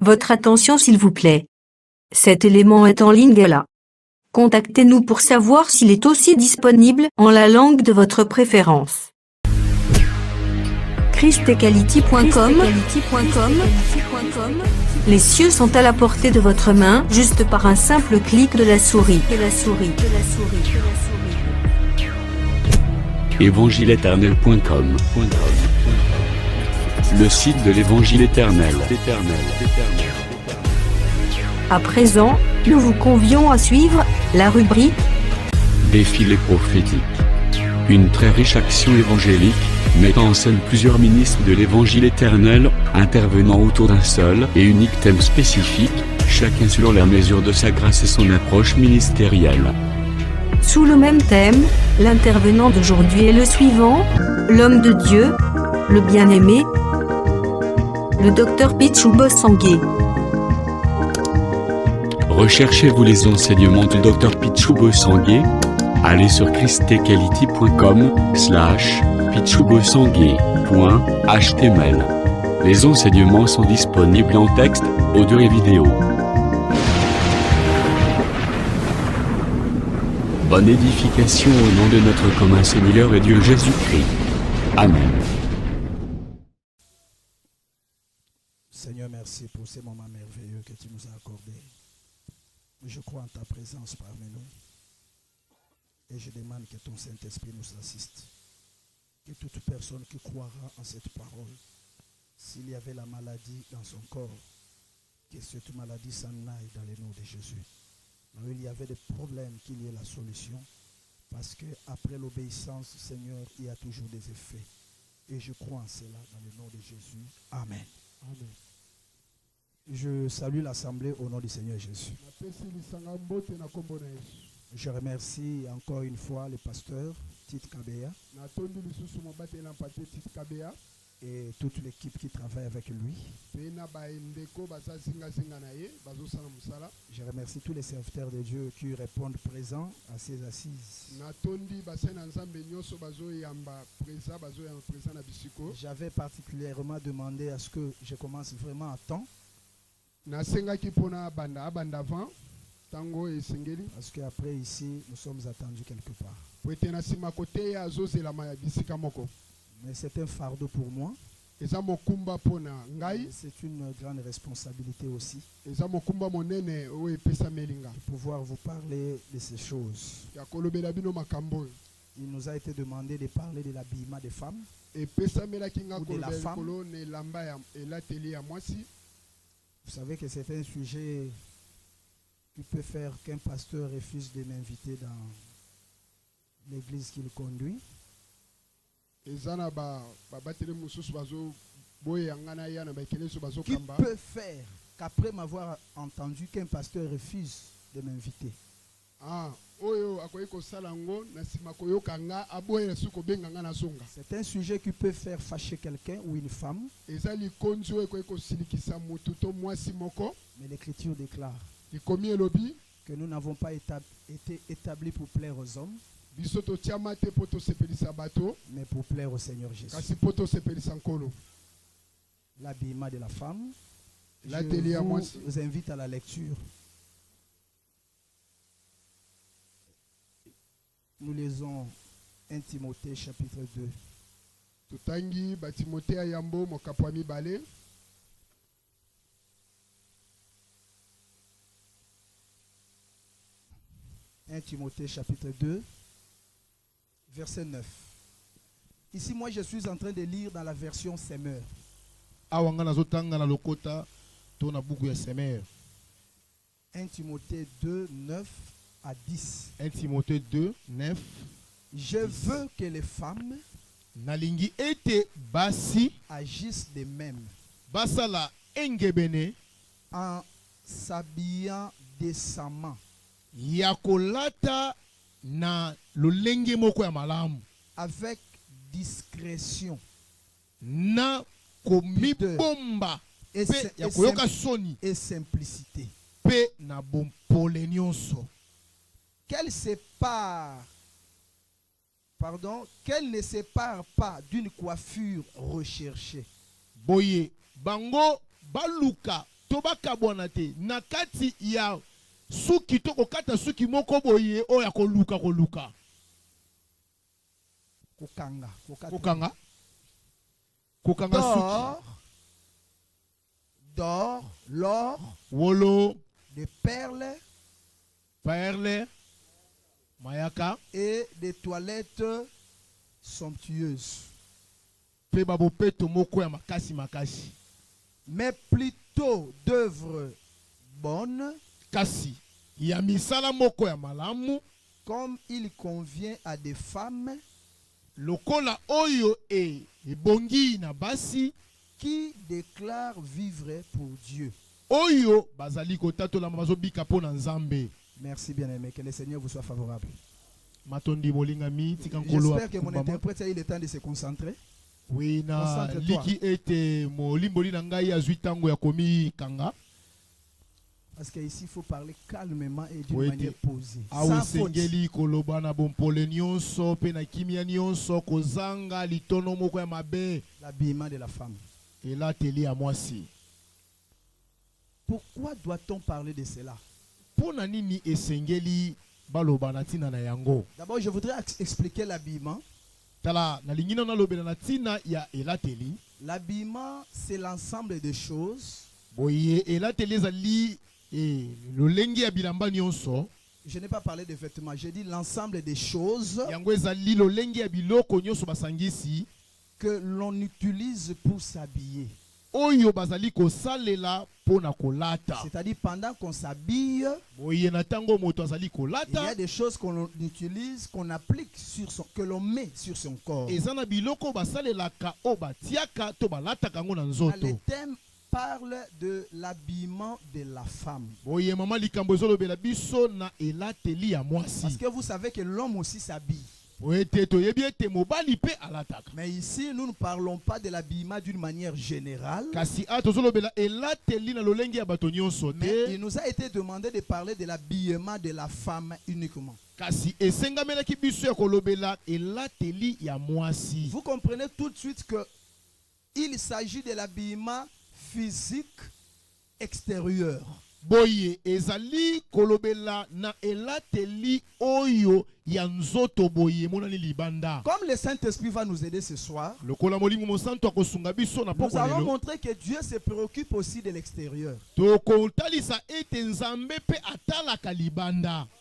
Votre attention s'il vous plaît. Cet élément est en lingala. Contactez-nous pour savoir s'il est aussi disponible en la langue de votre préférence. christequality.com. Les cieux sont à la portée de votre main, juste par un simple clic de la souris. Évangileéternel.com. Le site de l'Évangile éternel. À présent, nous vous convions à suivre la rubrique Défilé prophétique. Une très riche action évangélique, mettant en scène plusieurs ministres de l'Évangile éternel, intervenant autour d'un seul et unique thème spécifique, chacun selon la mesure de sa grâce et son approche ministérielle. Sous le même thème, l'intervenant d'aujourd'hui est le suivant, l'homme de Dieu, le bien-aimé, le docteur Pichou Bossangué. Recherchez-vous les enseignements du Dr Pichou Bossangué? Allez sur christequality.com/pichoubossangué.html. Les enseignements sont disponibles en texte, audio et vidéo. Bonne édification au nom de notre commun Seigneur et Dieu Jésus-Christ. Amen. Seigneur, merci pour ces moments merveilleux que tu nous as accordés. Je crois en ta présence parmi nous. Et je demande que ton Saint-Esprit nous assiste. Que toute personne qui croira en cette parole, s'il y avait la maladie dans son corps, que cette maladie s'en aille dans le nom de Jésus. Là où il y avait des problèmes, qu'il y ait la solution. Parce qu'après l'obéissance, Seigneur, il y a toujours des effets. Et je crois en cela dans le nom de Jésus. Amen. Amen. Je salue l'Assemblée au nom du Seigneur Jésus. Je remercie encore une fois le pasteur Tite Kabea et toute l'équipe qui travaille avec lui. Je remercie tous les serviteurs de Dieu qui répondent présents à ces assises. J'avais particulièrement demandé à ce que je commence vraiment à temps. Parce qu'après ici, nous sommes attendus quelque part. Mais c'est un fardeau pour moi. C'est une grande responsabilité aussi. De pouvoir vous parler de ces choses. Il nous a été demandé de parler de l'habillement des femmes. Ou de la femme. Vous savez que c'est un sujet qui peut faire qu'un pasteur refuse de m'inviter dans l'église qu'il conduit. Qui peut faire qu'après m'avoir entendu qu'un pasteur refuse de m'inviter? C'est un sujet qui peut faire fâcher quelqu'un ou une femme. Mais l'Écriture déclare que nous n'avons pas été établis pour plaire aux hommes, mais pour plaire au Seigneur Jésus. L'habillement de la femme. Je vous invite à la lecture. Nous lisons 1 Timothée chapitre 2. 1 Timothée chapitre 2, verset 9. Ici, moi, je suis en train de lire dans la version Semeur. 1 Timothée 2, 9 à 10. 1 Timothée 2, 9. Je veux que les femmes nalingi ete basi agissent de même basala engebene en s'habillant décemment, yakolata na lolenge moko ya malamu, avec discrétion, na komibomba et simplicité, pe na bompole nyonso, qu'elle ne sépare pas d'une coiffure recherchée. Boye bango baluka tobaka bwanate na kati ya suki to kokata suki moko boye o ya koluka kokanga suki d'or, l'or, wolo des perles mayaka et des toilettes somptueuses. pe babopeto moko ya makasi Mais plutôt d'œuvres bonnes, kasi ya misala moko ya malamu comme il convient à des femmes lokola oyo ebongi na basi qui déclarent vivre pour Dieu. oyo bazali kotatola bazobika po na Nzambe. Merci bien-aimé, que le Seigneur vous soit favorable. Matondi molingami tika nkolo. J'espère que mon interprète a eu le temps de se concentrer. Oui, na liki ete molimboli na ngai azwi tango ya komi kanga. Parce qu'ici, il faut parler calmement et d'une manière posée. Sans faute. Kolobana bompole nyonso pe na kimia nyonso kozanga litono moko ya mabe. L'habillement de la femme. Et là, teli à moi si. Pourquoi doit-on parler de cela? Pona nini esengeli balobana tina na yango. D'abord, je voudrais expliquer l'habillement. Tala na lingina na lobena na tina ya elateli. L'habillement, c'est l'ensemble des choses. Boye elateli ezali lolengi ya bilamba nyonso. Je n'ai pas parlé de vêtements, j'ai dit l'ensemble des choses yango ezali lolengi ya biloko nyonso basangisi que l'on utilise pour s'habiller. Oyo bazali kosalela pona kolata. C'est-à-dire pendant qu'on s'habille, boye na tango moto azali kolata, il y a des choses qu'on utilise, qu'on applique sur son, que l'on met sur son corps. Ezana biloko basalelaka o batiaka to balata kango na nzoto. Le thème parle de l'habillement de la femme. Boye mama likambo ezolobela biso na elateli ya mwasi. Parce que vous savez que l'homme aussi s'habille. Mais ici, nous ne parlons pas de l'habillement d'une manière générale. Mais il nous a été demandé de parler de l'habillement de la femme uniquement. Vous comprenez tout de suite que il s'agit de l'habillement physique extérieur. Boye ezali kolobela na elateli oyo ya nzoto boye monani libanda. Comme le Saint-Esprit va nous aider ce soir, nous allons montrer que Dieu se préoccupe aussi de l'extérieur.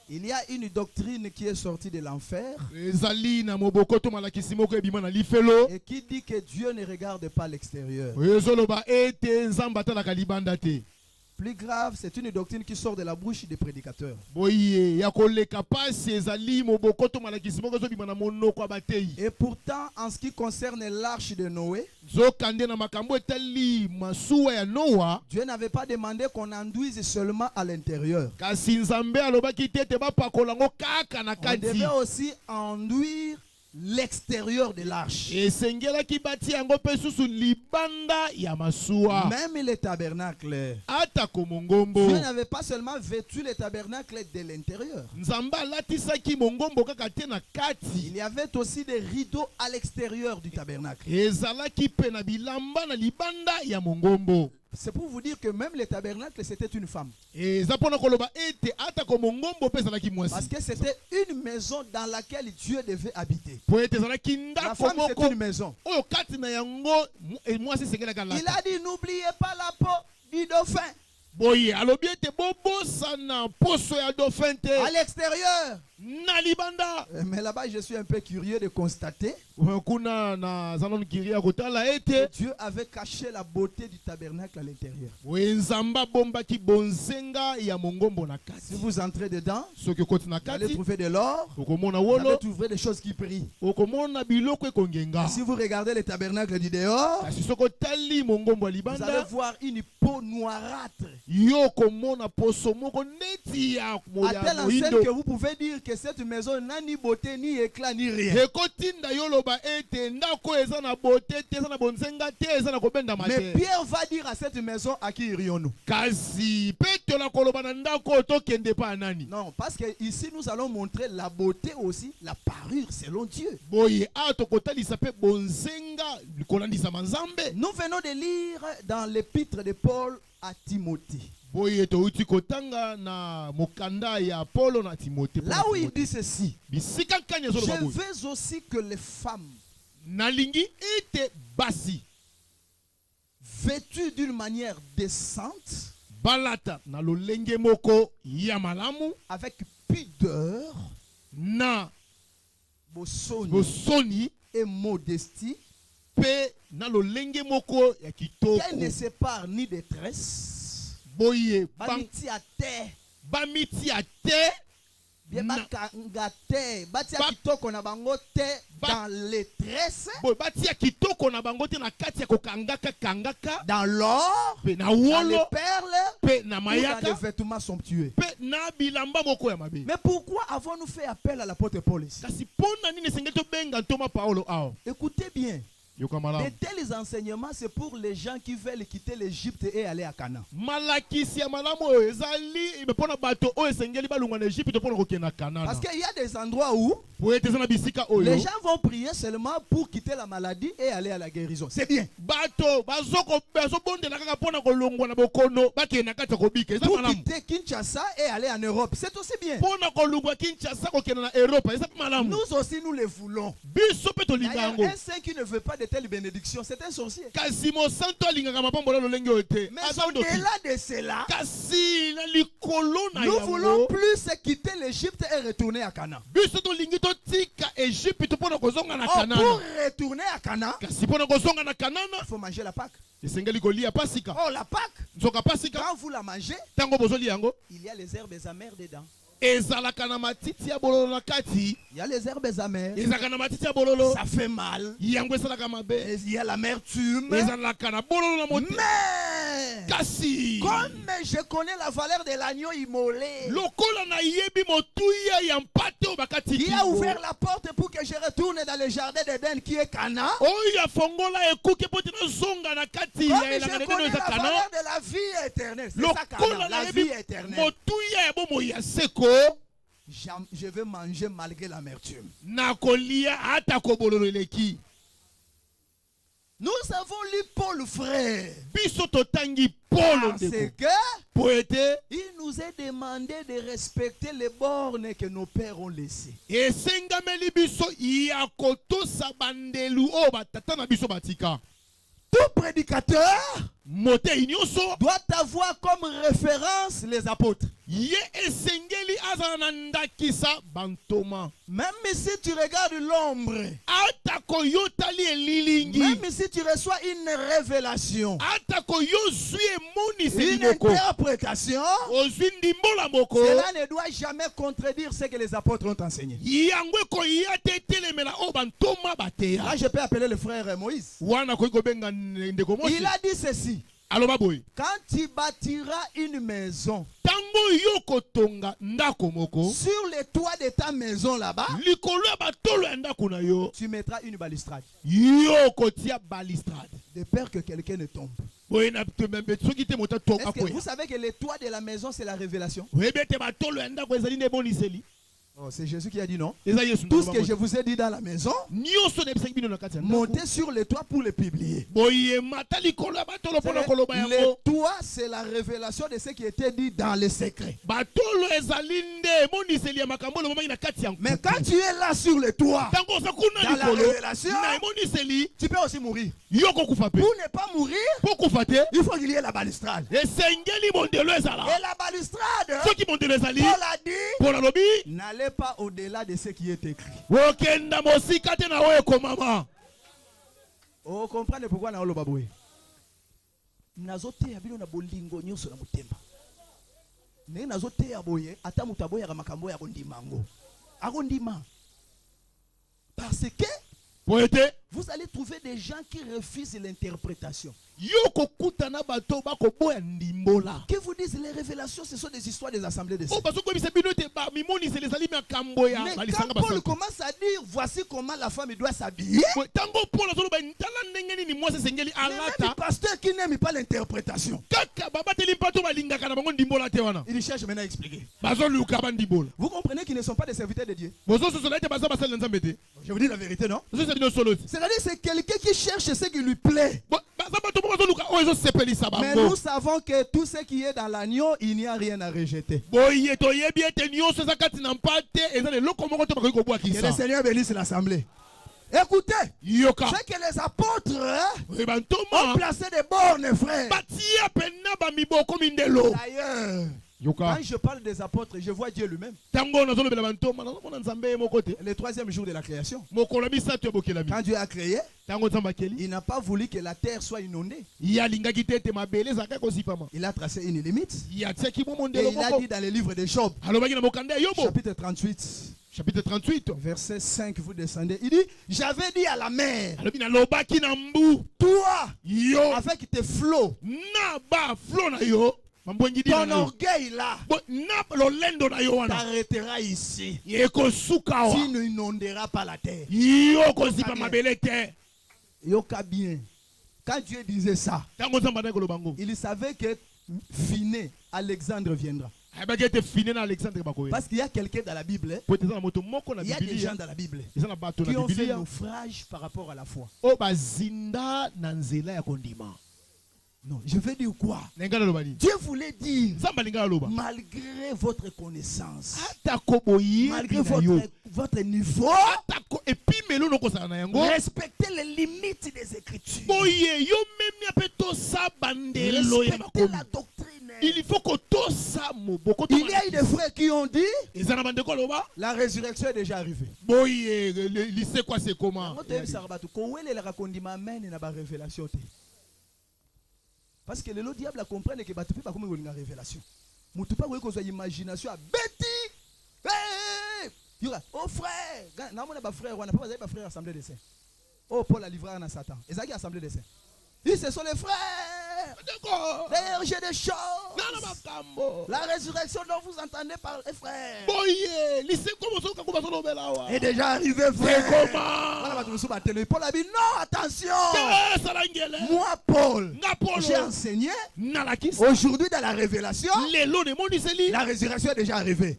Il y a une doctrine qui est sortie de l'enfer et qui dit que Dieu ne regarde pas l'extérieur. Plus grave, c'est une doctrine qui sort de la bouche des prédicateurs. Et pourtant, en ce qui concerne l'arche de Noé, Dieu n'avait pas demandé qu'on enduise seulement à l'intérieur. On devait aussi enduire l'extérieur de l'arche. Même les tabernacles. Dieu n'avait pas seulement vêtu les tabernacles de l'intérieur. Il y avait aussi des rideaux à l'extérieur du tabernacle. C'est pour vous dire que même les tabernacles, c'était une femme. Parce que c'était une maison dans laquelle Dieu devait habiter. La femme, c'est une maison. Il a dit, n'oubliez pas la peau du dauphin. À l'extérieur. Mais là-bas, je suis un peu curieux de constater que Dieu avait caché la beauté du tabernacle à l'intérieur. Si vous entrez dedans, vous allez trouver de l'or, vous allez trouver des choses qui brillent. Si vous regardez le tabernacle du dehors, vous allez voir une peau noirâtre. À telle enseigne que vous pouvez dire que cette maison n'a ni beauté, ni éclat, ni rien. Mais Pierre va dire à cette maison, à qui irions-nous? Non, parce que ici nous allons montrer la beauté aussi, la parure selon Dieu. Nous venons de lire dans l'épître de Paul à Timothée. Boye touti kotanga na mokanda ya Apollo na Timothée. Là où il dit ceci, Bisika kanya zolo je baboye. veux aussi que les femmes Nalingi ete basi vêtues d'une manière décente, balata na lolenge moko ya malamu avec pudeur, na bosoni bosoni et modestie, pe na lolenge moko ya kitoko. qu'elles ne séparent ni détresse, Boye bamiti à terre, bamiti a te bien na- bakanga terre, bati Ba- à kitoko na bango terre Ba- dans les tresses, boye batia kitoko na bango te na kati ya kokangaka kangaka dans l'or, pe na dans les wolo perles, pe na ou dans des mayaka vêtements somptueux. pe na bilamba moko ya mabe. Mais pourquoi avons-nous fait appel à l'apôtre Paul ici? Kasi pona nini esengeli tobenga ntoma Paulo awa Écoutez bien, yoka de malamu. tels enseignements, c'est pour les gens qui veulent quitter l'Égypte et aller à Canaan. Malakisi ya malamu oyo ezali mpona bato oyo esengeli balunga na Egypte mpona kokende na Kanana. Parce qu'il y a des endroits où Po ete eza na bisika oyo les gens vont prier seulement pour quitter la maladie et aller à la guérison. C'est bien. bato bazobondela kaka mpona kolongwa na bokono bakende na kati ya kobika eza Pour malamu. quitter Kinshasa et aller en Europe, c'est aussi bien. Mpona kolongwa Kinshasa kokende na Europe eza mpe malamu. Nous aussi, nous les voulons. Biso mpe tolinga D'ailleurs, yango. un saint qui ne veut pas de telles bénédictions, c'est un sorcier. Kasi mosantu alingaka mapambola lolenge oyo te. Mais Aza ndoki. au-delà de cela, Kasi na likolo na nous voulons yango plus quitter l'Égypte et retourner à Canaan. biso tolingi totika Egypte mpona kozonga na Oh, pour Kanana. retourner à Canaan, Kasi mpona kozonga na Kanana il faut manger la Pâque. esengeli kolia pasika. Oh, la Pâque, Nzoka pasika quand vous la mangez, ntango bozolia yango il y a les herbes amères dedans. ezalaka na matiti ya bololo na kati, Il y a les herbes amères. ezalaka na matiti ya bololo, Ça fait mal. yango esalaka mabe, Et il y a l'amertume. ezalaka na bololo na motema. Mais, Kasi comme je connais la valeur de l'agneau immolé, lokola na yebi motuya ya mpate oyo bakati qui a kingo, ouvert la porte pour que je retourne dans le jardin d'Éden qui est Canaan, oyo afongola ekuke mpo te nazonga na kati comme ya elanga je nene connais oyo eza la Kana, valeur de la vie éternelle, c'est ça lokola Canaan, na la vie yebi éternelle. motuya ya bomoi ya seko, Je vais manger malgré l'amertume. nakolia ata kobololo eleki. Nous avons lu Paul frère. Biso totangi Polo Parce ndeko que po ete il nous est demandé de respecter les bornes que nos pères ont laissées. esengameli biso ya kotosa bandelu oyo batata na biso batika. Tout prédicateur Motei nyonso doit avoir comme référence les apôtres. ye esengeli azala na ndakisa bantoma. Même si tu regardes l'ombre, Atako yo tali elilingi, même si tu reçois une révélation, atako yo zwi emoniseli une moko, interprétation, ozwi ndimbola moko, cela ne doit jamais contredire ce que les apôtres ont enseigné. yango ekoya te etelemela oyo bantoma Là, bateya. je peux appeler le frère Moïse. Wana koki kobenga ndeko Il Mose a dit ceci: aloba boye, quand tu bâtiras une maison, tango yo kotonga ndako moko, sur le toit de ta maison là-bas, likolo ya batolo ya ndako na yo, tu mettras une balustrade, yo kotia balistrade. de peur que quelqu'un ne tombe. Boye na tembe soki te moto Est-ce toka que vous koya. savez que le toit de la maison, c'est la révélation? Oyebi ete batolo ya ndako ezali nde eboniseli. Oh, c'est Jésus qui a dit non. Eza Yesu Tout ce nde que je vous ai dit dans la maison, nyonso na ebisaki bino na kati ya ndako. montez sur le toit pour le publier. Boye mata likolo ya batolo mpona koloba Le yango. toit, c'est la révélation de ce qui était dit dans le secret. Batolo ezali nde emoniseli ya makambo elobamaki na kati ya Mais nkuku. quand tu es là sur le toit, Ntango oza kuna dans la likolo révélation, na emoniseli, tu peux aussi mourir. yo kokufa pe. Pour ne pas mourir, Po kufa te, il faut qu'il y ait la balustrade. esengeli mondelo ezala. Et la balustrade, Soki mondelo ezali, Paul a dit, mpo nalobi n'allez pas au-delà de ce qui est écrit. okenda mosika te na oyo ekomama. Oh, comprenez pourquoi na oloba boye. Nazoteya bino na bolingo nyonso na motema. Ne nazoteya boye ata mutu aboyaka makambo ya kondimango. Akondima. Parce que Po ete vous allez trouver des gens qui refusent l'interprétation. yo kokutana bato bakoboya ndimbola. Qui vous disent les révélations, ce sont des histoires des assemblées de O saints. bazokoyebisa bino ete bamimoniseli ezali makambo ya Mais balisanga quand Paul basantu. commence à dire voici comment la femme doit s'habiller, Ntango Paul azoloba tala ndenge nini mwasi esengeli mais même alata, le pasteur qui n'aime pas l'interprétation, kaka babateli mpato Il cherche maintenant à expliquer. Vous Vous comprenez qu'ils ne sont pas des serviteurs de Dieu. Je vous dis la vérité, non? C'est-à-dire c'est quelqu'un qui cherche ce qui lui plaît. Mais nous savons que tout ce qui est dans l'agneau, il n'y a rien à rejeter. Que le Seigneur bénisse l'assemblée. Écoutez, c'est que les apôtres ont placé des bornes, frères. D'ailleurs, quand je parle des apôtres, je vois Dieu lui-même. Le troisième jour de la création. Quand Dieu a créé, il n'a pas voulu que la terre soit inondée. Il a tracé une limite. Et il a dit dans le livre de Job, chapitre 38. Chapitre 38, verset 5, vous descendez. Il dit, j'avais dit à la mer, toi, avec tes flots, ton orgueil là, t'arrêteras ici. Tu n'inonderas pas la terre. Yoka bien. Quand Dieu disait ça, il savait que Finé, Alexandre viendra. Parce qu'il y a quelqu'un dans la Bible, il y a des gens dans la Bible qui ont fait naufrage par rapport à la foi. Non, je veux dire quoi? Dieu voulait dire, malgré votre connaissance, malgré votre niveau, respectez les limites des Écritures. Respectez la doctrine. Il faut que tout ça, il y a eu des frères qui ont dit, la résurrection est déjà arrivée. C'est quoi, c'est comment? Parce que le diable comprend que tu peux pas comme une révélation. Tu peux pas avoir une imagination à Betty. Oh frère, non mon frère, on n'a pas besoin frère assemblée de saints. Oh Paul a livré à Satan. Et ça qui assemblée de saints. Ils ce sont les frères. D'ailleurs, j'ai des choses. La résurrection dont vous entendez parler, frère, est déjà arrivé, frère. Paul a dit non, attention. Moi, Paul, j'ai enseigné. Aujourd'hui, dans la révélation, la résurrection est déjà arrivée.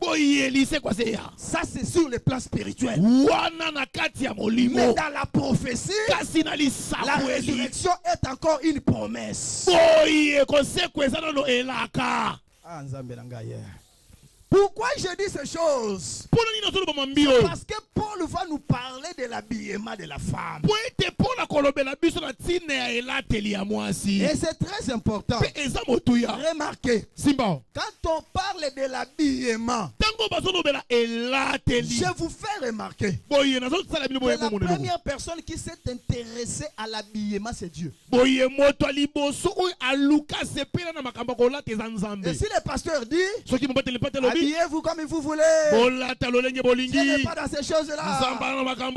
Ça, c'est sur le plan spirituel. Mais dans la prophétie, la résurrection est encore une promesse. Pourquoi je dis ces choses? Parce que Paul va nous parler de l'habillement de la femme. Et c'est très important. Remarquez, quand on parle de l'habillement, je vous fais remarquer que la première personne qui s'est intéressée à l'habillement, c'est Dieu. Et si le pasteur dit, habillez-vous comme vous voulez, Dieu n'est pas dans ces choses-là.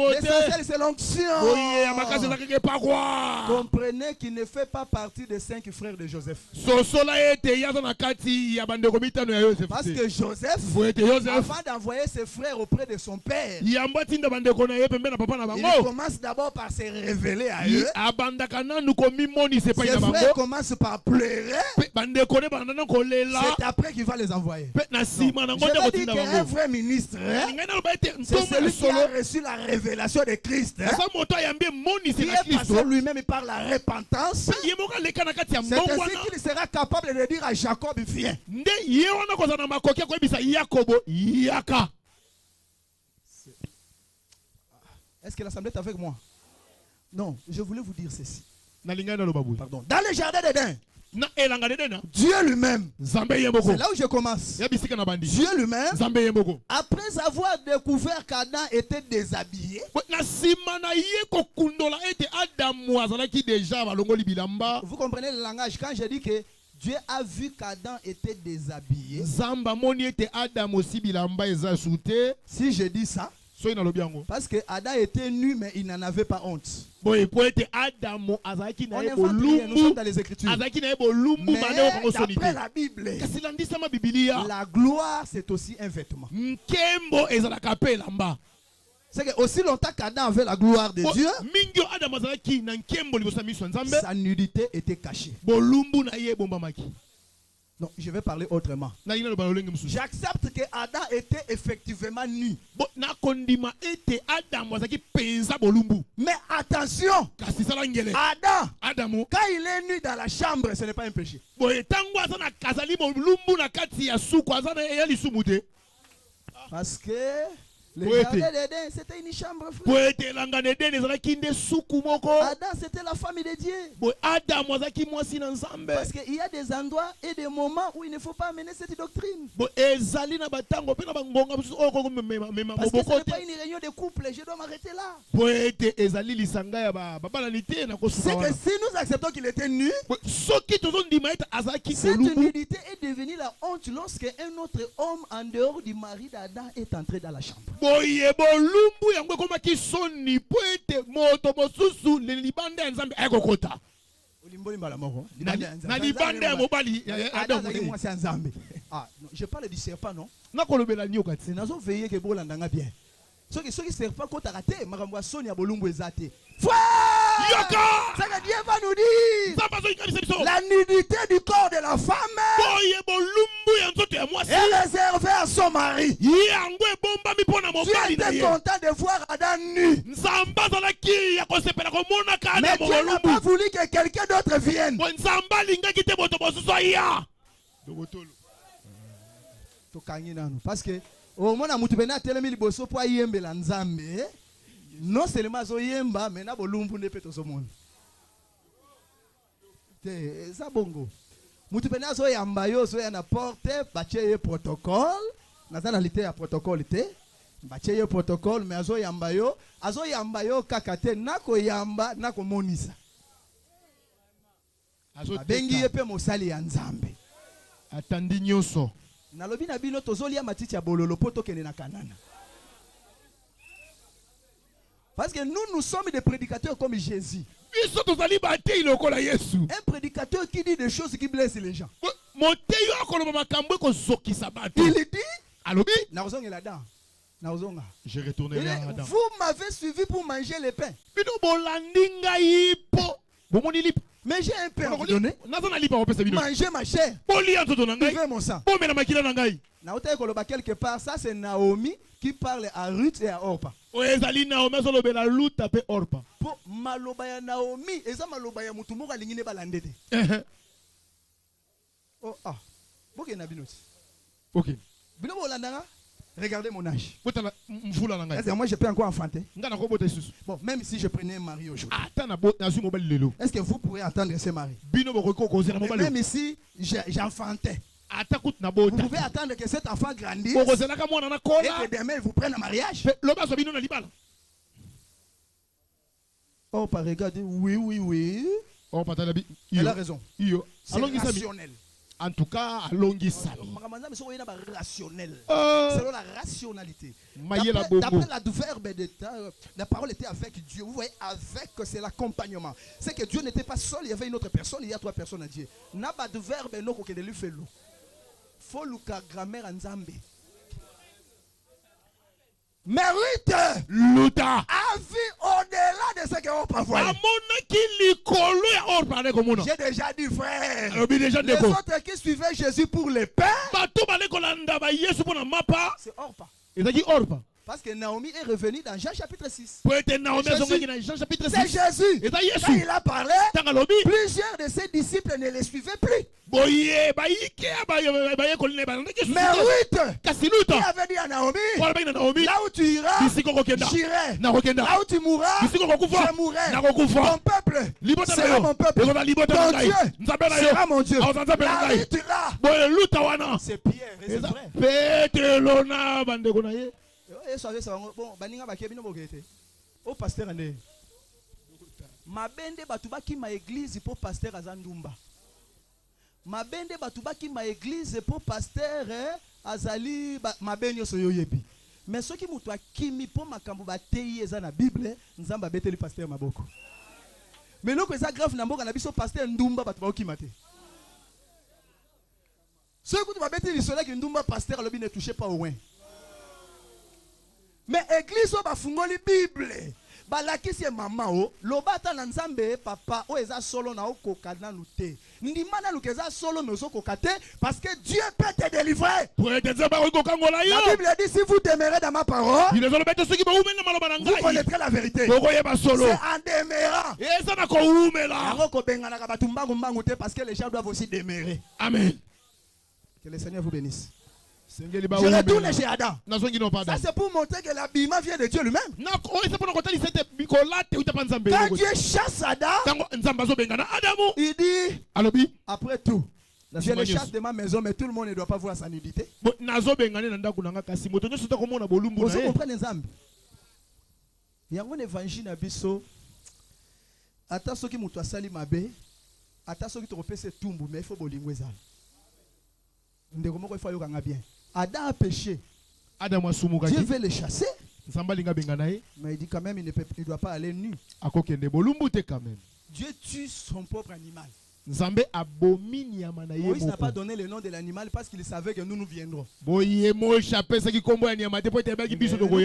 L'essentiel, c'est l'onction. Comprenez qu'il ne fait pas partie des 5 frères de Joseph. Parce que Joseph, avant d'envoyer ses frères auprès de son père, il commence d'abord par se révéler à eux. Ses frères commencent par pleurer. C'est après qu'il va les envoyer. Je veux dire qu'un vrai ministre, c'est celui qui a reçu la révélation de Christ. Qui est passé lui-même par la repentance. C'est ainsi qu'il sera capable de dire à Jacob, viens. Est-ce que l'assemblée est avec moi? Non, je voulais vous dire ceci. Pardon. Dans le jardin d'Éden, Dieu lui-même, c'est là où je commence. Dieu lui-même, après avoir découvert qu'Adam était déshabillé, vous comprenez le langage quand je dis que Dieu a vu qu'Adam était déshabillé. Si je dis ça, parce que Adam était nu mais il n'en avait pas honte. On invente rien, nous sommes dans les Écritures. Mais d'après la Bible, la gloire c'est aussi un vêtement. C'est que aussi longtemps qu'Adam avait la gloire de Dieu, sa nudité était cachée. Non, je vais parler autrement. J'accepte que Adam était effectivement nu. Mais attention, Adam, quand il est nu dans la chambre, ce n'est pas un péché. Parce que le jardin d'Éden, c'était une chambre. Adam, c'était la famille de Dieu. Parce qu'il y a des endroits et des moments où il ne faut pas amener cette doctrine. Parce que ce n'est pas une réunion de couple, je dois m'arrêter là. C'est que si nous acceptons qu'il était nu, cette nudité est devenue la honte lorsque un autre homme en dehors du mari d'Adam est entré dans la chambre. Je parle du serpent, non? C'est nous veiller que vous l'entendez bien. Ceux qui serpent quand raté, marambo soni ya bolumbu ezate. Ça que Dieu va nous dire. La nudité du corps de la femme est réservée à son mari. Dieu était content de voir Adam nu. Mais Dieu n'a pas voulu que quelqu'un d'autre vienne. Parce que au moment où tu venais à télémi liboso pour yembe la nzambe, non seulement zo yemba, mais na bolumbu ne peto zo monde. Ça bongo. Mutu venait à zo yamba yo zo na porte, bache protocole, na alité ya protocole té, bache protocole mais azo yamba yo kakate nako yamba nako monisa. Azo bengi yepe mosali ya nzambe. Atandi nyoso. Nalobi na bino tozolia matiti ya bololo poto kene na kanana. Parce que nous sommes des prédicateurs comme Jésus. Un prédicateur qui dit des choses qui blessent les gens. Il dit, je retournerai à Adam. Vous m'avez suivi pour manger le pain. Mais j'ai un pain à vous donner. Mangez ma chair. Buvez mon sang. Quelque part, ça c'est Naomi qui parle à Ruth et à Orpa. Pour maloba ya Naomi, eza maloba ya mutu moko alingine balandete. Oh ah. Boke na binoti. OK. Bino bolandanga. Regardez mon âge. Est-ce que moi je peux encore enfanter? Bon, même si je prenais un mari aujourd'hui. Est-ce que vous pourrez attendre ce mari? Même ici, j'enfantais. Vous pouvez attendre que cet enfant grandisse et que demain vous prenne un mariage? Oh, par regard, oui. Oh, elle a raison. C'est rationnel. En tout cas, rationnel. Selon la rationalité. D'après l'adverbe la parole était avec Dieu. Vous voyez, avec, c'est l'accompagnement. C'est que Dieu n'était pas seul, il y avait une autre personne, il y a trois personnes à Dieu. N'a pas d'adverbe, non, qu'il lui fait l'eau. Faut l'ouka grammaire en Zambé. Mérite Luta a vu au-delà de ce que on peut voir. J'ai déjà dit, frère. Les autres qui suivaient Jésus pour le pain, c'est Orpa. Parce que Naomi est revenue dans Jean chapitre 6. C'est Jésus. Quand il a parlé, plusieurs de ses disciples ne les suivaient plus. Mais Ruth, qui avait dit à Naomi, là où tu iras, j'irai. Là où tu mourras, je mourrai. Ton peuple sera mon peuple. Ton Dieu sera mon Dieu. La Ruth là, c'est Pierre, c'est vrai. Bon, baninga bakebino bogete. O pasteur ande. Mabende batubaki ma église pour pasteur Azandumba. Mabende batubaki ma église pour pasteur Azali mabenyo soyoyebi. Mais ceux qui mutu akimi pour makambo bateyi eza na Bible, nzamba beteli pasteur maboko. Mais loko eza grave na mboka na biso pasteur Ndumba batu bakima te. Ceux qui bateli sola ki Ndumba pasteur lobi ne touchez pas au loin. Mais l'église va fungoli Bible. balakisi mama o lobata na nzambe papa o eza solo na okoka na lute ndima na lukeza solo mais okoka te parce que Dieu peut te délivrer. La Bible dit si vous demeurez dans ma parole vous connaîtrez la vérité. C'est en demeurant parce que les gens doivent aussi demeurer. Amen. Que le Seigneur vous bénisse. Je retourne chez Adam. Ça c'est pour montrer que l'habillement vient de Dieu lui-même. Quand Dieu chasse Adam, il dit après tout, je le chasse de ma maison, mais tout le monde ne doit pas voir sa nudité. Vous comprenez Nzambe? Il y a un évangile à Bisso. Attends ceux qui m'ont sali mabe. Attends ceux qui te repèsent tumbu, mais il faut bolingo ezal. Ndeko faut yoka bien. Adam a péché. Dieu veut le chasser. Mais il dit quand même il ne doit pas aller nu. Dieu tue son propre animal. Moïse n'a pas donné le nom de l'animal parce qu'il savait que nous viendrons. Nous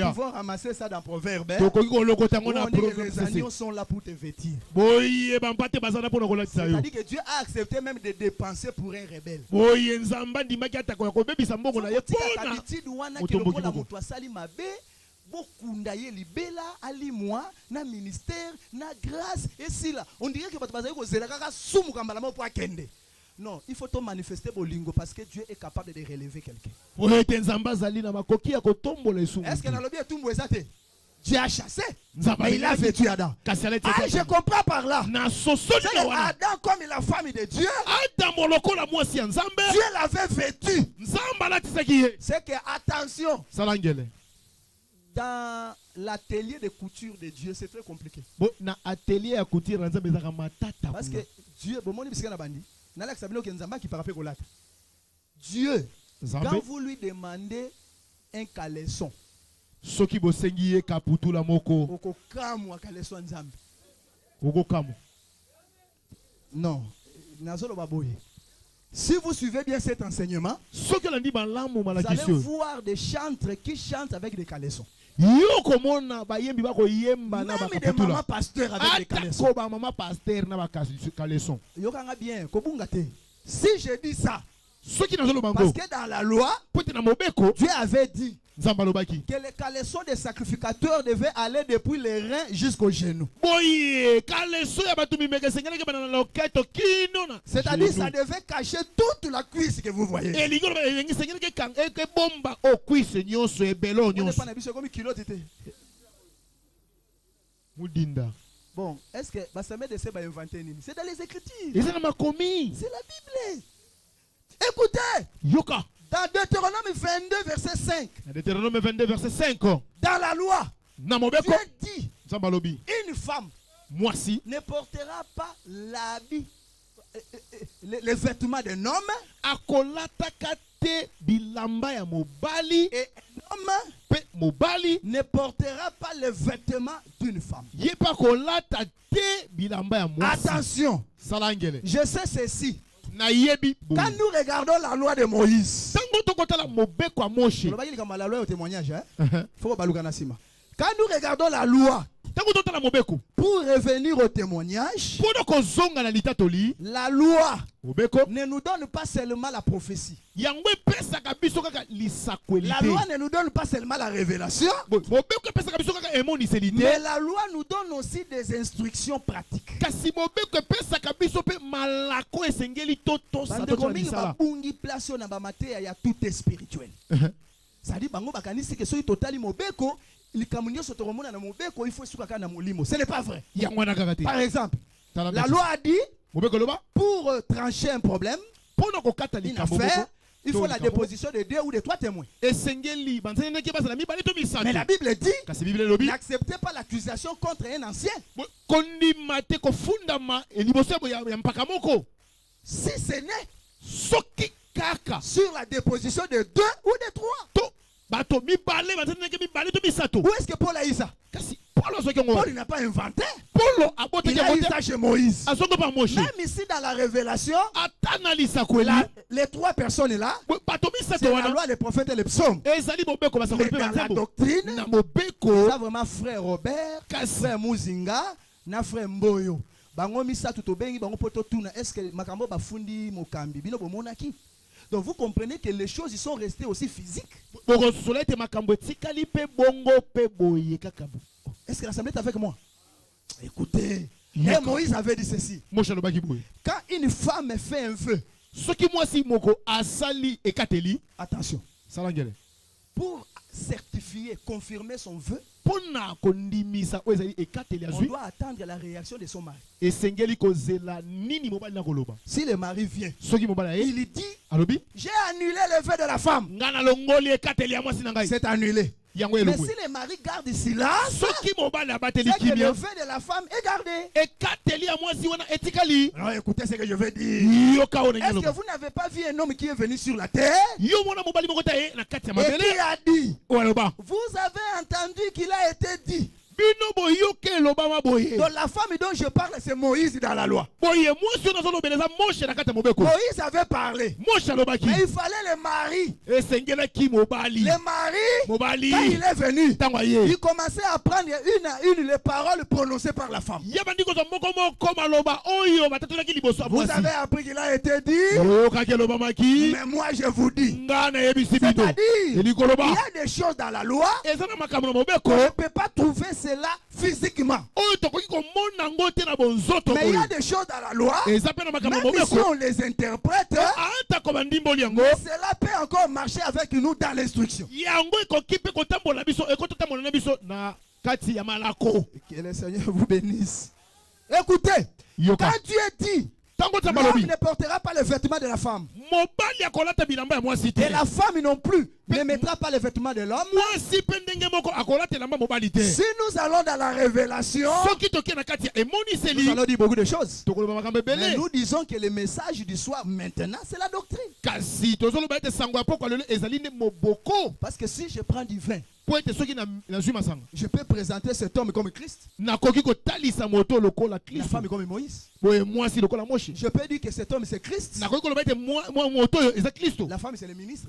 pouvons ramasser ça dans Proverbe. On dit que les agneaux sont là pour te vêtir. C'est-à-dire que Dieu a accepté même de dépenser pour un rebelle. Bokunda ye libela ali moi na ministère na grâce et si là on dirait que bato ko zela kaka sumu kambala mo po akende. Non, il faut to manifester bolingo parce que Dieu est capable de relever quelqu'un. Est-ce que dans le bien tumbo ezate? Dieu a chassé, mais il a vêtu Adam. Ah, je comprends par là. Adam, comme il a famille de Dieu, Dieu l'avait vêtu. C'est que, attention, dans l'atelier de couture de Dieu, c'est très compliqué. Parce que Dieu, Dieu, quand vous lui demandez un caleçon, non, si vous suivez bien cet enseignement, vous allez voir des chantres qui chantent avec des caleçons. Même des mamans pasteurs avec des caleçons. Si je dis ça, parce que dans la loi, Dieu avait dit que les caleçons des sacrificateurs devaient aller depuis les reins jusqu'aux genoux. C'est-à-dire ça devait cacher toute la cuisse que vous voyez. Bon, est-ce que c'est dans les Écritures? C'est la Bible. Écoutez. Dans Deutéronome 22, verset 5. Dans la loi, Dieu dit une femme ne portera pas l'habit, les vêtements d'un homme. Et un homme ne portera pas les vêtements d'une femme. Attention, je sais ceci. Quand nous regardons la loi de Moïse, la loi au témoignage, quand nous regardons la loi, pour revenir au témoignage, la loi ne nous donne pas seulement la prophétie. La loi ne nous donne pas seulement la révélation, mais la loi nous donne aussi des instructions pratiques. Tout est spirituel. Ça dit ce n'est pas vrai. Par exemple, la loi a dit pour trancher un problème, une affaire, il faut la déposition de 2 ou de 3 témoins. Mais la Bible dit n'acceptez pas l'accusation contre un ancien si ce n'est sur la déposition de 2 ou de 3. Où est-ce que Paul a eu ça? Paul n'a pas inventé. Il a eu ça chez Moïse. Même ici dans la révélation, les trois personnes là, c'est la loi, les prophètes et les psaumes. Mais dans la doctrine, ça vraiment frère Robert, frère Muzinga, na frère Mboyo. Bango misa tout bengi bango poto tuna. Est-ce que makambo bafundi mokambi bino bomonaki? Donc vous comprenez que les choses ils sont restées aussi physiques. Est-ce que l'assemblée est avec moi? Écoutez, et Moïse avait dit ceci. Quand une femme fait un vœu, attention, pour certifier, confirmer son vœu, on doit attendre la réaction de son mari. Si le mari vient, il dit, j'ai annulé le vœu de la femme. C'est annulé. Mais si le mari garde silence, c'est que le vœu de la femme est gardé. Alors écoutez ce que je veux dire. Est-ce que vous n'avez pas vu un homme qui est venu sur la terre et qui a dit, vous avez entendu qu'il a été dit. Donc la femme dont je parle, c'est Moïse dans la loi. Moïse avait parlé. Mais il fallait le mari. Le mari, quand il est venu, il commençait à prendre une à une les paroles prononcées par la femme. Vous avez appris qu'il a été dit. Mais moi je vous dis. C'est-à-dire, il y a des choses dans la loi qu'on ne peut pas trouver cela physiquement. Mais il y a des choses dans la loi, même si on les interprète, mais cela peut encore marcher avec nous dans l'instruction. Que le Seigneur vous bénisse. Écoutez, quand Dieu dit, l'homme ne portera pas le vêtement de la femme, et la femme non plus ne mettra pas le vêtement de l'homme. Si nous allons dans la révélation, nous allons dire beaucoup de choses. Mais nous disons que le message du soir maintenant, c'est la doctrine. Parce que si je prends du vin, je peux présenter cet homme comme Christ, la femme comme Moïse. Je peux dire que cet homme c'est Christ, la femme c'est le ministre.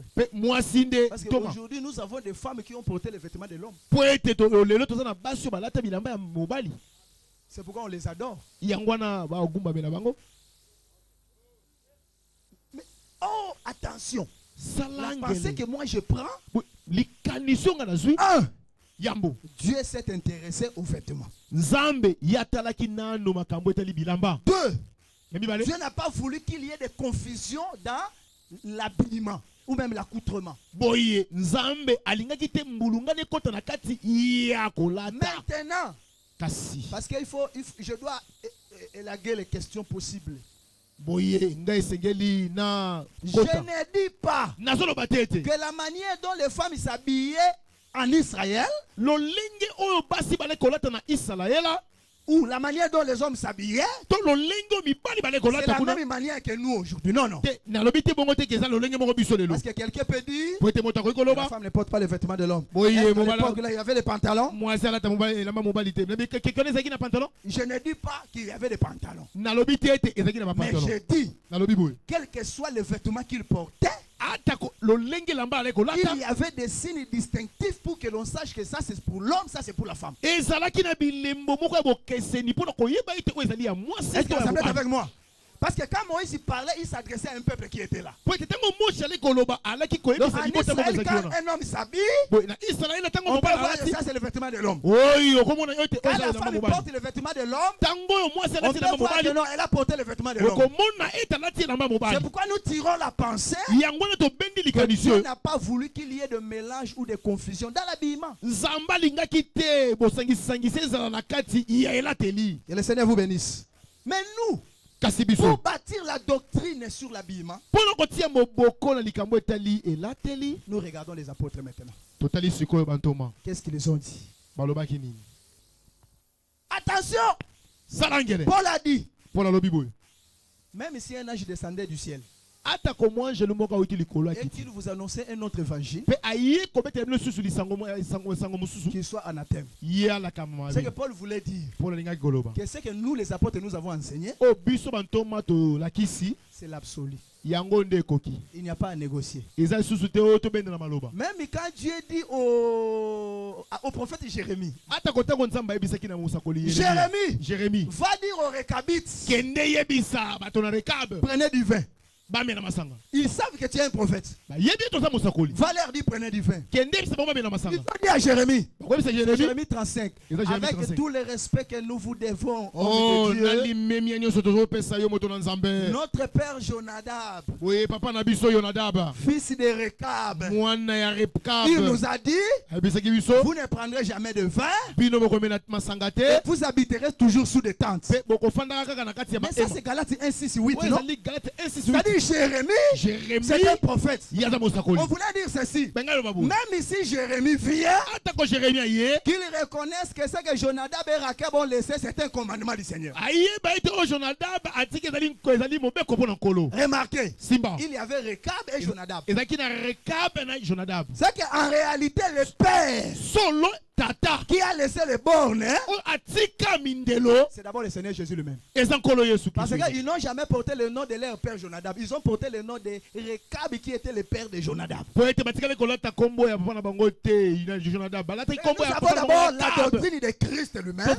Parce qu'aujourd'hui nous avons des femmes qui ont porté les vêtements de l'homme. C'est pourquoi on les adore. Mais, oh, attention. La pensée que moi je prends, Dieu s'est intéressé aux vêtements. 2. Dieu n'a pas voulu qu'il y ait des confusions dans l'habillement ou même l'accoutrement. Maintenant, parce que je dois élaguer les questions possibles. Je ne dis pas que la manière dont les femmes s'habillaient en Israël, ou la manière dont les hommes s'habillaient, c'est la même manière que nous aujourd'hui. Non, non. Parce que quelqu'un peut dire la femme ne porte pas les vêtements de l'homme. À l'époque, il y avait des pantalons. Je ne dis pas qu'il y avait des pantalons. Mais je dis, quel que soit le vêtement qu'il portait, il y avait des signes distinctifs pour que l'on sache que ça c'est pour l'homme, ça c'est pour la femme. Est-ce que vous êtes avec moi? Parce que quand Moïse parlait, il s'adressait à un peuple qui était là. Donc en Israël, quand un homme s'habille, on peut voir que ça c'est le vêtement de l'homme. Quand la femme porte le vêtement de l'homme, on peut voir que non, elle a porté le vêtement de l'homme. C'est pourquoi nous tirons la pensée que Dieu n'a pas voulu qu'il y ait de mélange ou de confusion dans l'habillement. Que le Seigneur vous bénisse. Mais nous, pour bâtir la doctrine sur l'habillement, nous regardons les apôtres maintenant. Qu'est-ce qu'ils ont dit? Attention! Paul a dit, même si un ange descendait du ciel, et qu'il vous annonce un autre évangile qui soit anathème. C'est que Paul voulait dire que ce que nous les apôtres nous avons enseigné, c'est l'absolu. Il n'y a pas à négocier. Même quand Dieu dit au prophète Jérémie, Jérémie, va dire aux Récabites, prenez du vin. Ils savent que tu es un prophète. Va leur dire prenez du vin. Il faut dire à Jérémie. Jérémie 35. Avec tout le respect que nous vous devons, notre père Jonadab, fils de Rekab, il nous a dit, vous ne prendrez jamais de vin et vous habiterez toujours sous des tentes. Mais ça c'est Galates 1:6-8, non? C'est-à-dire Jérémie, c'est un prophète. On voulait dire ceci. Même ici Jérémie vient, qu'il reconnaisse que ce que Jonadab et Rekab ont laissé, c'est un commandement du Seigneur. Remarquez, il y avait Rekab et Jonadab. C'est qu'en réalité le père qui a laissé les bornes, c'est d'abord le Seigneur Jésus lui-même. Parce qu'ils n'ont jamais porté le nom de leur père Jonadab. Ils ont porté le nom de Rekab qui était le père de Jonadab. Nous avons d'abord la doctrine de Christ lui-même.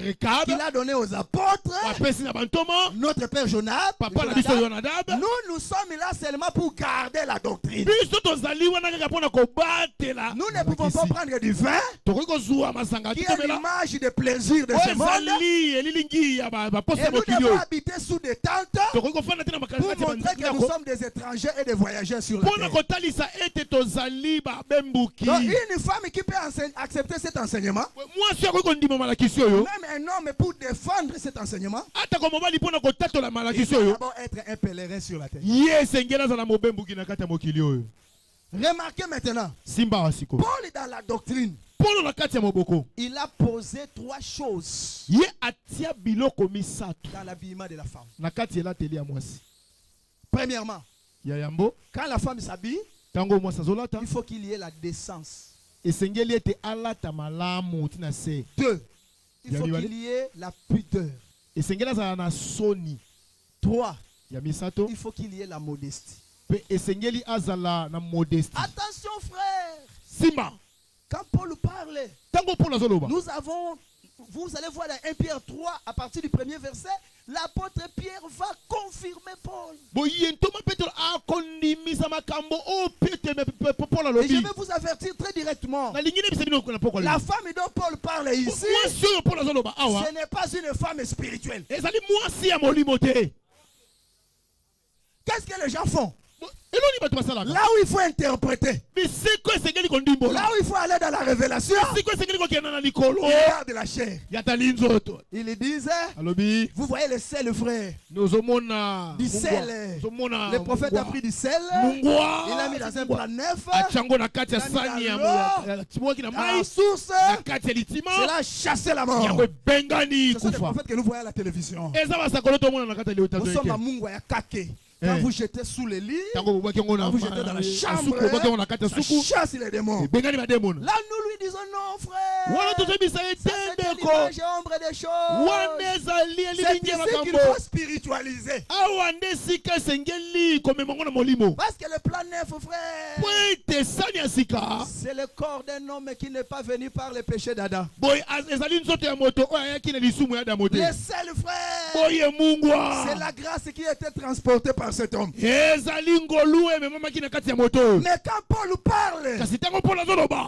Rekab qu'il a donné aux apôtres. Notre père Jonadab. Nous sommes là seulement pour garder la doctrine. Nous ne pouvons pas prendre du vin qui est l'image de plaisir de ce monde. Et nous devons habiter sous des tentes pour montrer que nous sommes des étrangers et des voyageurs sur la terre. Donc une femme qui peut accepter cet enseignement, même un homme pour défendre cet enseignement, il faut d'abord être un pèlerin sur la terre. Remarquez maintenant, Paul dans la doctrine, il a posé 3 choses dans l'habillement de la femme. Premièrement, quand la femme s'habille, il faut qu'il y ait la décence. 2, il faut qu'il y ait la pudeur. 3, il faut qu'il y ait la modestie. Attention frère, quand Paul parlait, vous allez voir dans 1 Pierre 3 à partir du premier verset, l'apôtre Pierre va confirmer Paul. Et je vais vous avertir très directement. La femme dont Paul parle ici, ce n'est pas une femme spirituelle. Qu'est-ce que les gens font? Là où il faut interpréter, là où il faut aller dans la révélation, regarde la chair. Ils disent, vous voyez le sel, frère, du sel. Le prophète a pris du sel, il l'a mis dans un plat neuf, la source, cela a chassé la mort. C'est le prophète que nous voyons à la télévision. Nous sommes à Mungwa Kake. Quand vous jetez sous les lits, quand vous jetez dans la chambre, ça chasse les démons. Là, nous lui disons non, frère. C'est l'image et ombre des choses. C'est ici qu'il faut spiritualiser. Parce que le plan neuf, frère, c'est le corps d'un homme qui n'est pas venu par le péché d'Adam. Le seul frère, c'est la grâce qui a été transportée par cet homme. Mais quand Paul parle,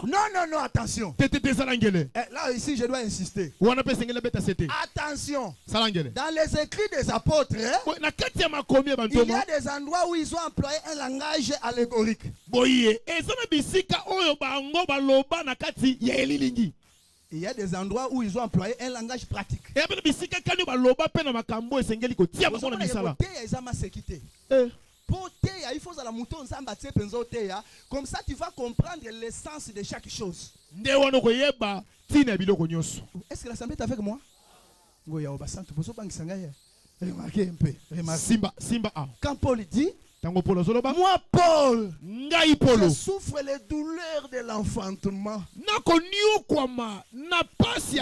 non, attention. Là ici je dois insister. Attention. Dans les écrits des apôtres, il y a des endroits où ils ont employé un langage allégorique. Il y a des endroits où ils ont employé un langage pratique. Comme ça, tu vas comprendre l'essence de chaque chose. Est-ce que l'assemblée est avec moi? Remarquez un peu. Remarquez. Simba. Quand Paul dit, moi Paul, je souffre les douleurs de l'enfantement.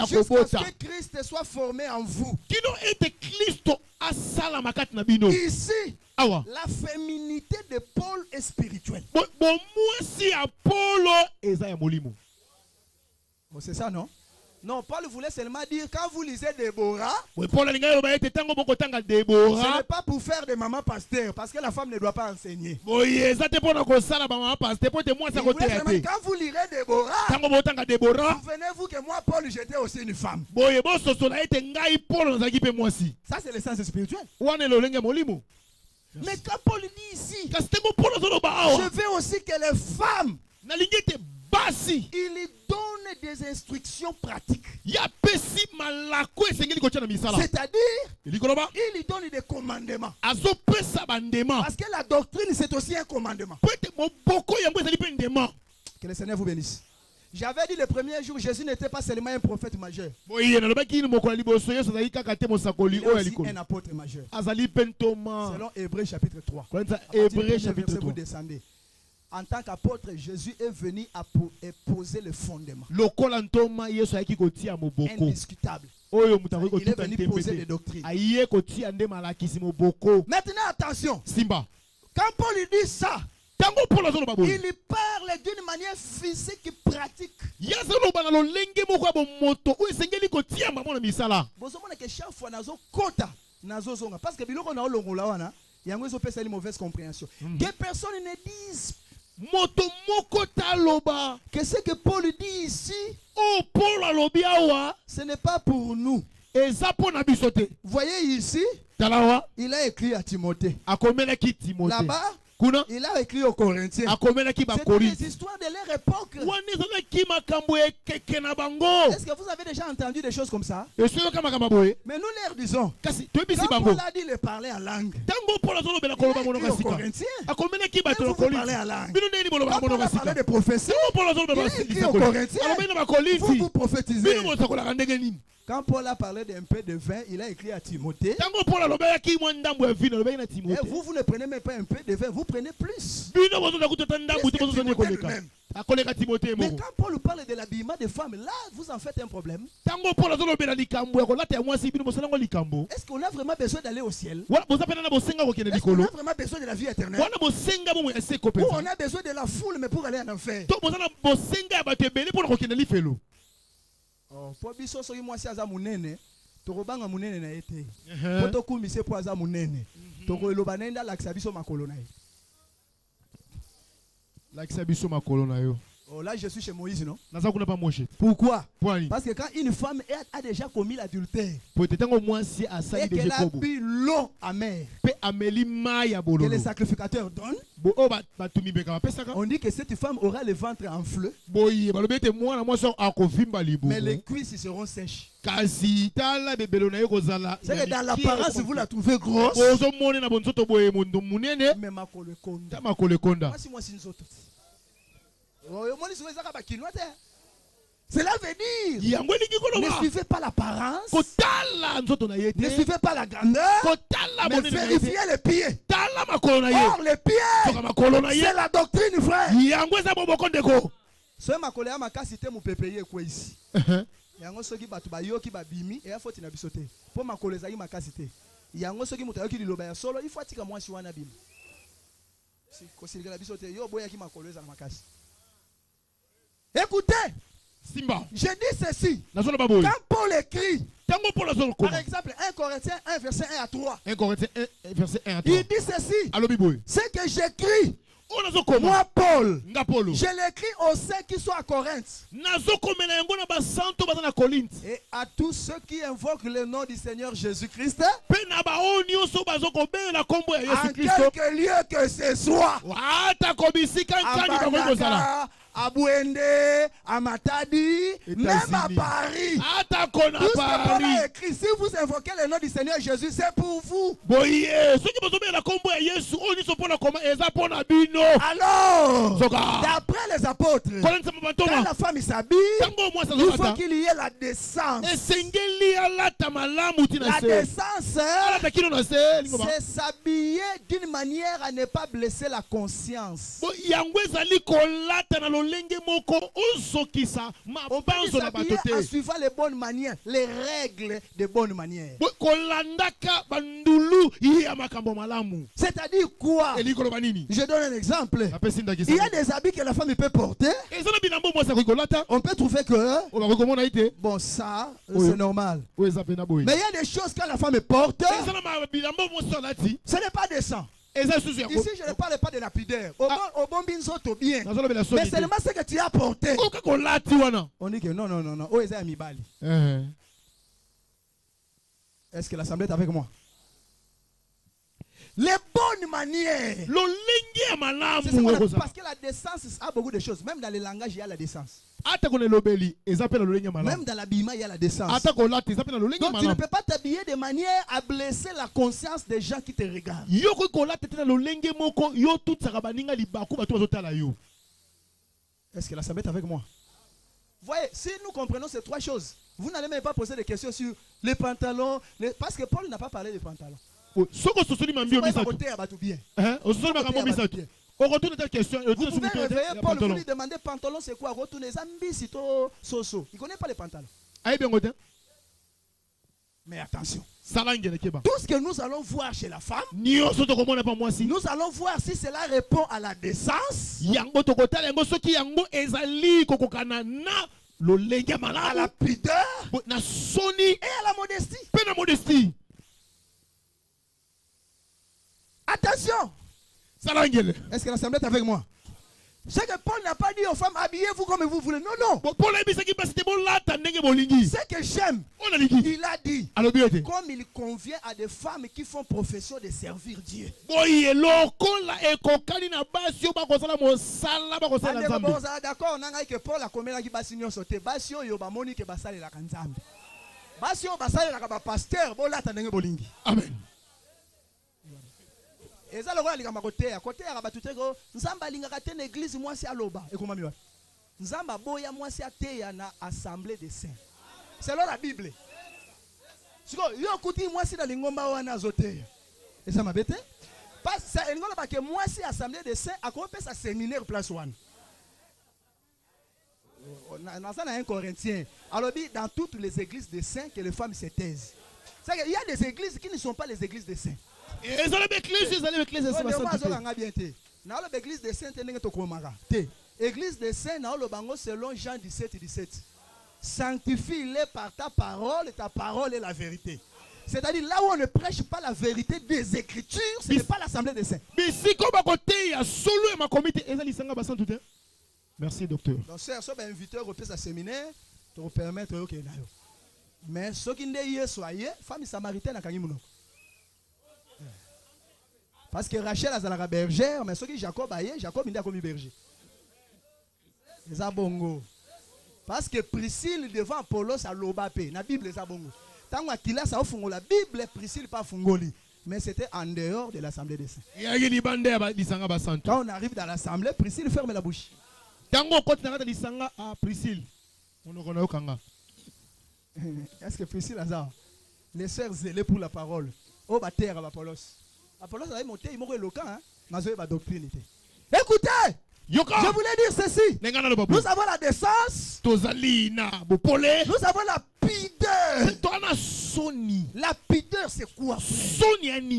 Jusqu'à ce que Christ soit formé en vous. Ici, la féminité de Paul est spirituelle. C'est ça, non? Non, Paul voulait seulement dire, quand vous lisez Déborah, ce n'est pas pour faire de maman pasteur, parce que la femme ne doit pas enseigner. Quand vous lirez Déborah, souvenez-vous que moi, Paul, j'étais aussi une femme. Ça, c'est le sens spirituel. Mais quand Paul dit ici, je veux aussi que les femmes, il lui donne des instructions pratiques. C'est-à-dire, il lui donne des commandements. Parce que la doctrine, c'est aussi un commandement. Que le Seigneur vous bénisse. J'avais dit le premier jour, Jésus n'était pas seulement un prophète majeur. Il est aussi un apôtre majeur. Selon Hébreux chapitre 3. Vous descendez. En tant qu'apôtre, Jésus est venu poser le fondement. Indiscutable. Il est venu poser les doctrines. Maintenant, attention. Quand Paul dit ça, il lui parle d'une manière physique et pratique. Parce que il y a une mauvaise compréhension. Des personnes ne disent que ce que Paul dit ici, ce n'est pas pour nous. Voyez ici, il a écrit à Timothée. Là-bas, il a écrit aux Corinthiens. C'est des histoires de leur époque. Est-ce que vous avez déjà entendu des choses comme ça? Mais nous leur disons, quand Paul a dit de parler en langue, il a écrit aux Corinthiens. Vous parlez en langue. Quand Paul a parlé de prophétie, il a écrit aux Corinthiens. Vous prophétisez. Quand Paul a parlé d'un peu de vin, il a écrit à Timothée. Et vous ne prenez même pas un peu de vin, vous prenez plus. Mais quand Paul parle de l'habillement des femmes, là, vous en faites un problème. Est-ce qu'on a vraiment besoin d'aller au ciel? Est-ce qu'on a vraiment besoin de la vie éternelle? Ou on a besoin de la foule, mais pour aller en enfer? Po biso soki mwasi aza munene tokobanga munene na ete po tokumise po aza munene tokoeloba nenda lakisa biso makolo na ye. Lakisa biso makolo na yo. Oh, là je suis chez Moïse, non? Pourquoi? Parce que quand une femme a déjà commis l'adultère et qu'elle a bu l'eau amère que les sacrificateurs donnent, on dit que cette femme aura le ventre enflé, mais les cuisses seront sèches. C'est que dans l'apparence vous la trouvez grosse, mais makolo konda. Cela veut dire, ne suivez pas l'apparence, ne suivez pas la grandeur, mais vérifiez les pieds. Or les pieds, c'est la doctrine, frère. Ce makolo ya makasi te mupepeye kwa ici. Yango soki batu bayoki babimi e afoti na bisote. Po makolo ezaki makasi te. Yango soki mutu ayoki liloba ya solo, ifo atika mwasi wana bimi. Si kosirika la bisote yo boya ki makolo ezaka makasi. Écoutez, Simba. Je dis ceci. Quand Paul écrit, par exemple, 1 Corinthiens 1, verset 1 à 3. 1 Corinthiens 1, verset 1 à 3. Il dit ceci. C'est que j'écris. Moi, Paul, je l'écris aux saints qui sont à Corinthe. Et à tous ceux qui invoquent le nom du Seigneur Jésus-Christ, en quelque lieu que ce soit, à Bouende, à Matadi, même à Paris. Tout ce que Paul a écrit, si vous invoquez le nom du Seigneur Jésus, c'est pour vous. Alors, d'après les apôtres, quand la femme s'habille, il faut qu'il y ait la décence. La décence, c'est s'habiller d'une manière à ne pas blesser la conscience. On peut s'habiller en suivant les bonnes manières, les règles des bonnes manières. C'est-à-dire quoi? Je donne un exemple. Il y a des habits que la femme peut porter. On peut trouver que bon, ça c'est normal. Mais il y a des choses que la femme porte, ce n'est pas décent. Ici, je ne parle pas de la pudeur. Mais seulement ce que tu as porté. On dit que non. Est-ce que l'assemblée est avec moi? Les bonnes manières. Parce que la décence a beaucoup de choses. Même dans le langage, il y a la décence. Même dans l'habillement, il y a la décence. Donc tu ne peux pas t'habiller de manière à blesser la conscience des gens qui te regardent. Est-ce que l'assemblée est avec moi? Voyez, si nous comprenons ces trois choses, vous n'allez même pas poser des questions sur les pantalons. Parce que Paul n'a pas parlé des pantalons. Vous pouvez réveiller Paul, vous lui demandez pantalon c'est quoi? Retournez Zambisito Soso. Il ne connaît pas les pantalons. Mais attention. Tout ce que nous allons voir chez la femme, nous allons voir si cela répond à la décence, à la pudeur et à la modestie. Attention. Est-ce que l'assemblée est avec moi? C'est que Paul n'a pas dit aux femmes habillez-vous comme vous voulez. Non. C'est que j'aime. Il a dit comme il convient à des femmes qui font profession de servir Dieu. D'accord, on a que Paul a commis la bassinio sauté. Basio yo ba moni ke basale la kanzambe. Basio basale la pasteur bo lata ndenge bolingi. Amen. Et ça le roi à côté à batutego nzamba lingaka te na église moi si aloba et comment mieux nzamba boya moi si ateya na assemblée des saints selon la Bible siko yo kuti moi si na lingomba wana zoteya et ça m'a bête parce ça ngolo ba que moi si assemblée des saints a kopé sa séminaire place one dans ça 1 Corinthiens alors dans toutes les églises des saints que les femmes se taisent. C'est qu'il y a des églises qui ne sont pas les églises des saints. L'église des saints, église des saints, selon Jean 17. Sanctifie-les par ta parole, et ta parole est la vérité. C'est-à-dire là où on ne prêche pas la vérité des Écritures, ce n'est pas l'assemblée des saints. Merci, docteur. Donc, si vous êtes invité au séminaire, pour permettre de mais ceux qui ne soyez, femme samaritaine à Kangimuno. Parce que Rachel a la bergère, mais ceux qui Jacob aïe, Jacob il a comme berger. Les abongo. Parce que Priscille devant Apollos à l'Obapé, la Bible les abongo. Tant qu'il a ça au fungo, la Bible Priscille pas fungoli, mais c'était en dehors de l'assemblée des saints. Quand on arrive dans l'assemblée, Priscille ferme la bouche. Priscille. Est-ce que Priscille a ça? Les sœurs zélées pour la parole. Oh, bah terre à Apollos. Apollos a monté, il m'a éloquent, hein? Doctrine. Écoutez, je voulais dire ceci. Nous avons la décence. Nous avons la pudeur. La pudeur, c'est quoi?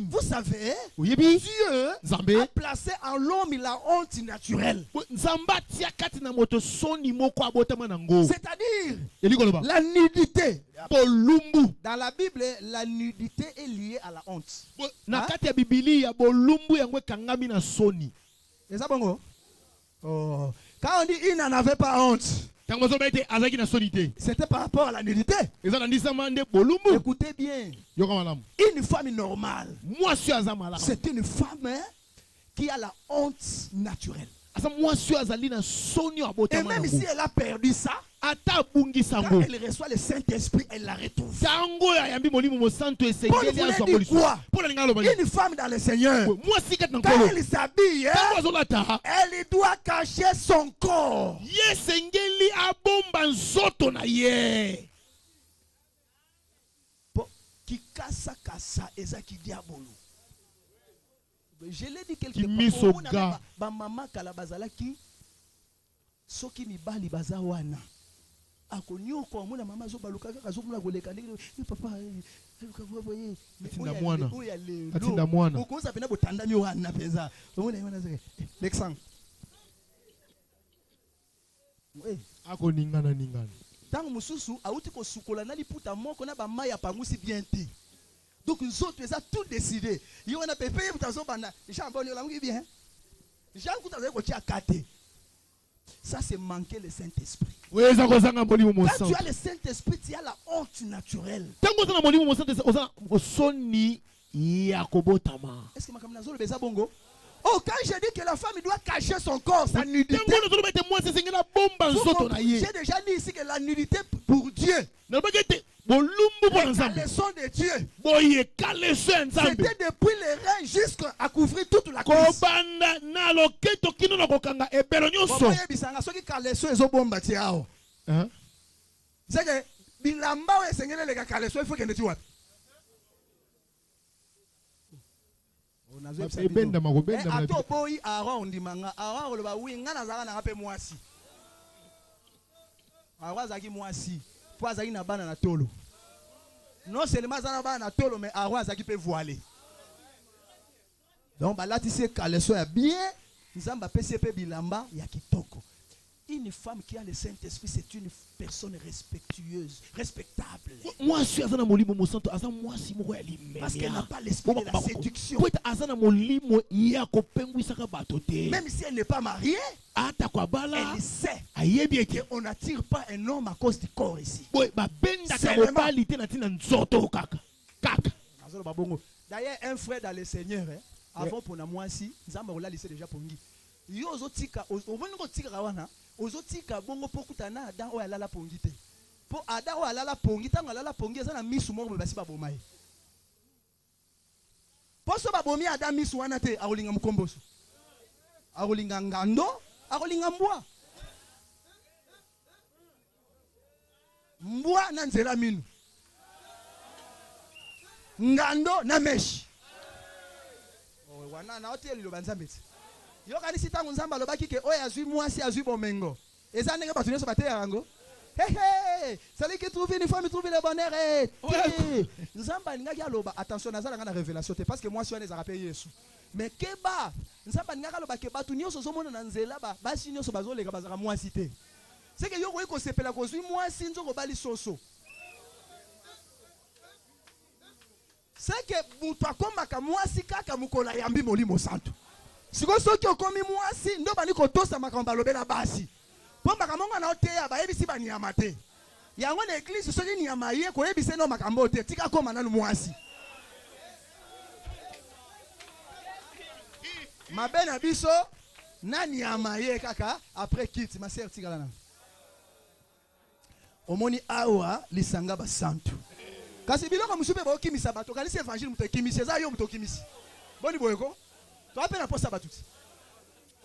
Vous savez, Dieu a placé en l'homme la honte naturelle. C'est-à-dire la nudité. Dans la Bible, la nudité est liée à la honte. C'est ça, bongo? Oh. Quand on dit il n'en avait pas honte, c'était par rapport à la nudité. Écoutez bien. Une femme normale, c'est une femme qui a la honte naturelle. Et même si elle a perdu ça, Quand elle reçoit le Saint-Esprit, elle la retrouve. Pour quoi? Une femme dans le Seigneur, quand elle s'habille, elle doit cacher son corps. Je l'ai dit quelque part. Maman kalabazalaki soki mibali bazawana. Akonyo ko mona mama zo baluka ka zo mona goleka ndenge papa atinda mwana ukoza pena botandami wana peza mona yona zeke Alexandre ako ningana tango mususu auti ko sukola na liputa moko na ba maya pangusi bien te. Donc nous autres, ils ont tout décidé. Ils ont payé pour ta banda. Jean bon la ngi bien. Jean kuta ko tia kate. Ça c'est manquer le Saint-Esprit. Quand tu as le Saint-Esprit, tu as la honte naturelle. Est-ce que ma caméra zolo beza bongo? Oh, quand je dis que la femme doit cacher son corps, sa nudité. J'ai déjà dit ici que la nudité pour Dieu. La leçon de Dieu. C'était depuis les reins jusqu'à couvrir toute la cuisse. C'est que bilamba ou esengele le kaleso il faut que tu vois. Ato boy Aaron ndimanga Aaron le ba winga na zaka na pe mwasi. Aaron zaki mwasi. Azaki na bana na tolo. Non seulement azana bana na tolo mais Aaron azaki peut voiler. Donc bah là tu sais kaleso ya bien, nzamba PCP bilamba ya kitoko. Une femme qui a le Saint-Esprit, c'est une personne respectueuse, respectable. Moi je suis azana molimo mo santo azana moi si mo elime. Parce qu'elle n'a pas l'esprit de la séduction. Même si elle n'est pas mariée, elle sait qu'on n'attire pas un homme à cause du corps ici. D'ailleurs, un frère dans le Seigneur, avant pour moi si, Nzamba l'a laissé déjà pour lui. Yo zotika, ozotika bongo pokutana Adam o alala pongite. Po Adam o alala pongite, alala pongite za na misu mo basi ba bomai. Poso ba bomi Adam misu wana te akolinga mkomboso. Akolinga ngando, akolinga mbwa. Mbwa na nzela minu. Ngando na meshi. Wana na hotel lo banzambeti. Yo kanisi tangu nzamba lobaki ke oya azui mwasi azui bomengo. Eza ndenge batu nyoso bateya yango. Hey, celui qui trouve une femme trouve le bonheur. Nzamba ningaki aloba attention nazala ngana révélation te parce que moi si on les a rappelé Yesu. Mais keba nzamba ningaki aloba ke batu nyoso zomona na nzela ba basi nyoso bazoleka bazaka mwasi te. C'est que yo koyi ko sepela ko zui mwasi nzoko bali soso. C'est que mutu akomaka mwasi kaka mukola yambi molimo santo. Siko soki okomi mwasi ndo bani kotosa makambo alobela basi. Po makambo ngana oteya ba yebisi ba nyama te. Yango na église soki nyama ye ko yebise no makambo te tika koma nanu mwasi. Mabena biso na nyama ye kaka après quitte ma sœur tika lana. Omoni awa lisanga ba santu. Kasi biloko musupe ba okimisa bato kanisi évangile muto kimisi za yo muto kimisi. Boni boyeko. Tu as peine à poser ça tout.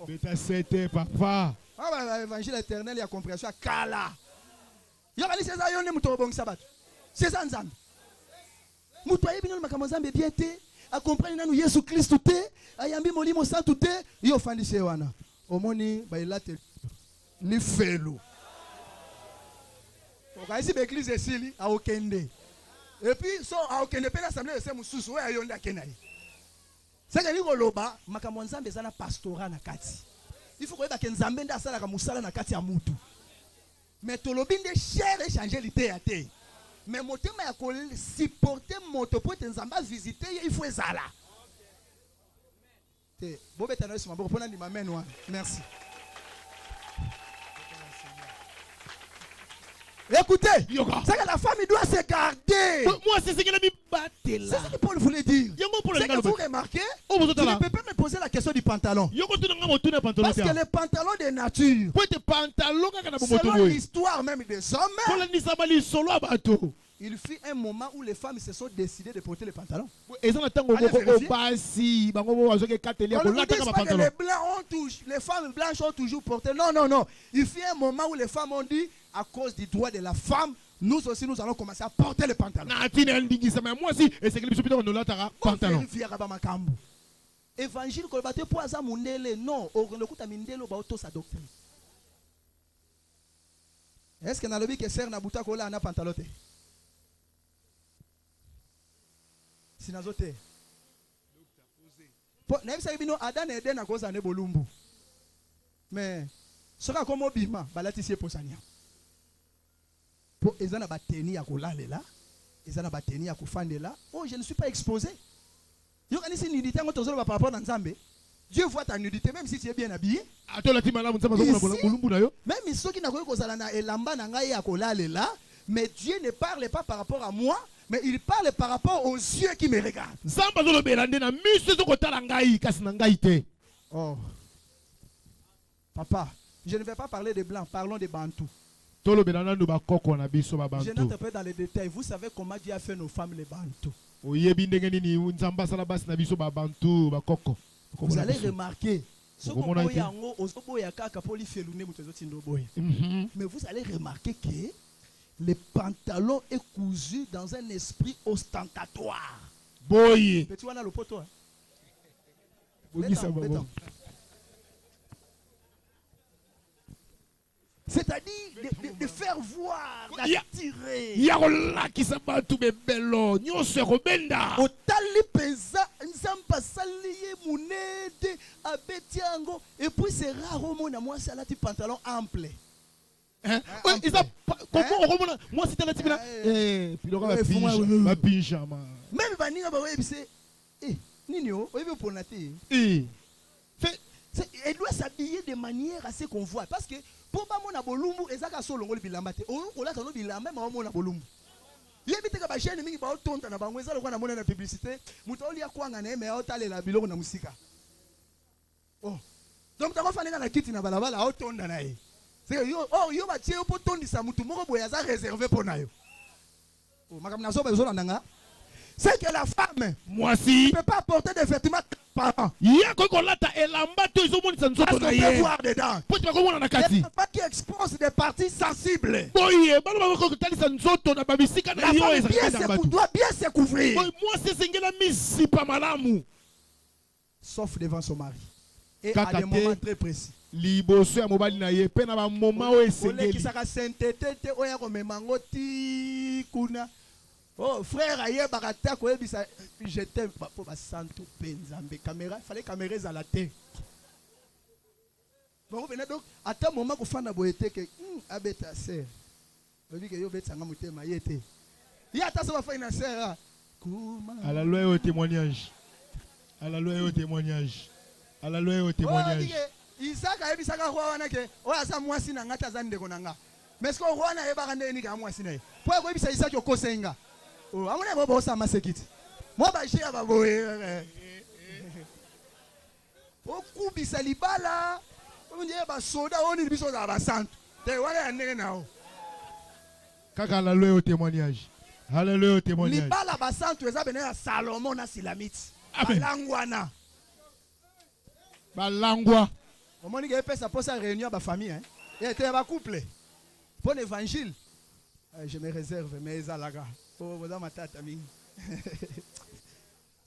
Beta c'était papa. Ah l'évangile éternel il y a compréhension à kala. Yo kali c'est ça yo ne muto bong sabat. C'est ça nzambe. Muto ayebi no makambo nzambe bien te, a comprendre nanu Yesu Christ te, ayambi molimo santu te, yo fandi se wana. Omoni ba ilate ni felo. Okaisi be église esili a okende. Et puis so a okende pe l'assemblée de ces mususu we ayo nda kenai. C'est que Nikoloba, makambo nzambe zana pastora na kati. Il faut que nzambe nda sala ka musala na kati ya mutu. Mais tolobinde cher échanger l'ité à te. Mais motema ya ko supporter moto pour nzamba visiter, il faut ezala. Te bobeta na yesu maboko pona ni mameno. Merci. Écoutez, c'est que la femme doit se garder. C'est ce que Paul voulait dire. C'est que vous remarquez, tu ne peux pas me poser la question du pantalon. Parce que le pantalon de nature, selon l'histoire même des hommes, il fut un moment où les femmes se sont décidées de porter les pantalons. Les femmes blanches ont toujours porté. Non, non, non. Il fut un moment où les femmes ont dit, à cause du droit de la femme, nous aussi nous allons commencer à porter les pantalons. Évangile non, est-ce que dans le but que sert Nabuta Kola a un pantalon? Si nous autres. Adam et Eden à cause de Bolumbu. Mais ce sera comme Obima, Balatisi et Posania. Pour les gens à tenir à Kolale là, les gens à tenir à Koufande là. Oh, je ne suis pas exposé. Yo quand ici nudité, on te par rapport à Nzambe. Dieu voit ta nudité même si tu es bien habillé. Même ceux qui n'ont pas causé la elamba nangaye à Kolale là, mais Dieu ne parle pas par rapport à moi. Mais il parle par rapport aux yeux qui me regardent. Oh. Papa, je ne vais pas parler des blancs, parlons des bantous. Je n'entre pas dans les détails. Vous savez comment Dieu a fait nos femmes les bantous. Vous allez remarquer. Mais vous allez remarquer que le pantalon est cousu dans un esprit ostentatoire. Boy. Mais tu vois là le poteau. C'est-à-dire de faire voir, d'attirer. Et puis c'est rare au monde à moi c'est là du pantalon ample. Hein? Moi c'était la tibina. Ma pyjama. Même Vaninga ba webise. Nini o oyebi pour naté. Elle doit s'habiller de manière assez qu'on voit parce que pour ba mona bolumbu ezaka solo ngoli bilamba te. O kola tano bilamba ma mona bolumbu. Yebite ka ba chaîne mingi ba otonta na bango ezalo kwa na mona na publicité. Muto oli akwanga na me otalela biloko na musika. Oh. Donc ta ko faninga na kiti na balabala otonda na ye. C'est yo batie yo potondisa mutu moko boya za réservé pour na yo. Oh makamna so ba zo nanga. C'est que la femme, moi si, ne peut pas porter des vêtements transparents. Parce qu'on peut voir dedans. Il pas qui expose des parties sensibles. La femme doit bien se couvrir. Sauf devant son mari. Et à des moments très précis. Oh frère aye barata ko ebisa je t'aime pour ba santo penzambe caméra fallait caméra à la tête. Bon venez donc à un moment ko fana boyete que abeta sœur. Obi que yo betsa nga mutema yete. Ya ta so ba fa ina sœur. À la loi au témoignage. À la loi au témoignage. À la loi au témoignage. Isaka ebisa ka kwa wana ke o asa mwasi na ngata za ndeko nanga. Mais ce qu'on voit na eba kande ni ka mwasi na. Pour ko ebisa Isaka ko senga. Oh, amuna bobo sa masekiti. Moi ba jia ba boye. O kubisa libala. On dit ba soda on dit biso za ba santo. Te wala ya ndenge nao. Kaka la loi au témoignage. Alléluia au témoignage. Libala ba santo eza bene ya Salomon na Silamite. Balangwana. Balangwa. Au moment que pesa pour sa réunion ba famille hein. Et était ba couple. Pour l'évangile. Je me réserve mais ezalaga. Oh, voilà ma tante, ami.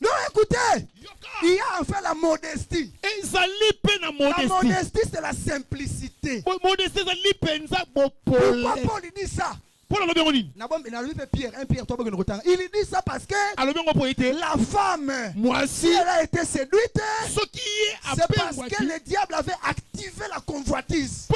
Non, écoutez, il y a en fait la modestie. La modestie, c'est la simplicité. Pourquoi Paul dit ça? Pierre, il dit ça parce que la femme, si elle a été séduite, c'est parce que le diable avait activé la convoitise.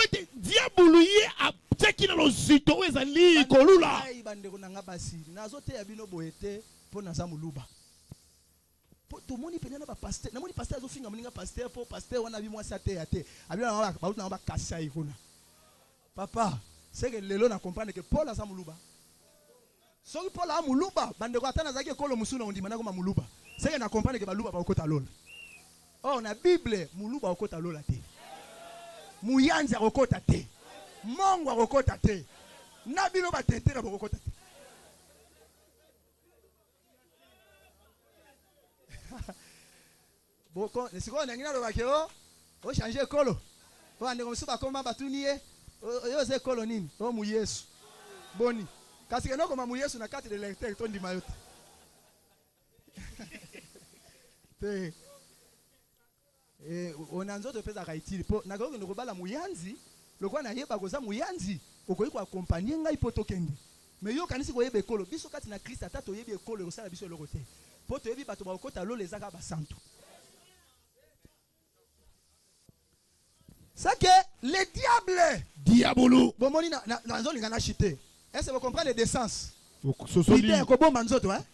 Tout le monde peut dire pasteur, na moni pasteur zo finga moninga pasteur pour pasteur wana bi moi ça te ate. Abia na ba casser ikona. Papa, c'est que lelo na comprendre que Paul a sa muluba. Soki Paul a muluba, bande ko atana zaki ekolo musuna ondimana ko muluba. C'est que na comprendre que baluba ba okota lola. Oh na Bible muluba okota lola te. Muyanza okota te. Mongo okota te. Na bino ba tetera ba okota te. Boko, c'est quoi on a ngina lo bakeo? O changer ekolo. O ande ko suba koma batuniye. Yo ze ekolo nini? O mu Yesu. Boni. Kasi que non comme mu Yesu na carte de lecteur ton di mayote. On a nzoto pesa kaitili po na ko ngo bala muyanzi lokwa na yeba koza muyanzi okoyi ko accompagner ngai poto kende mais yo kanisi ko yeba ekolo biso kati na Christ ata to yebi ekolo ko sala biso loko te po to yebi bato ba okota lo les aka ba santo ça que le diable bon moni na nzoli ngana chité est-ce que vous comprenez les décence l'idée ko bomba nzoto hein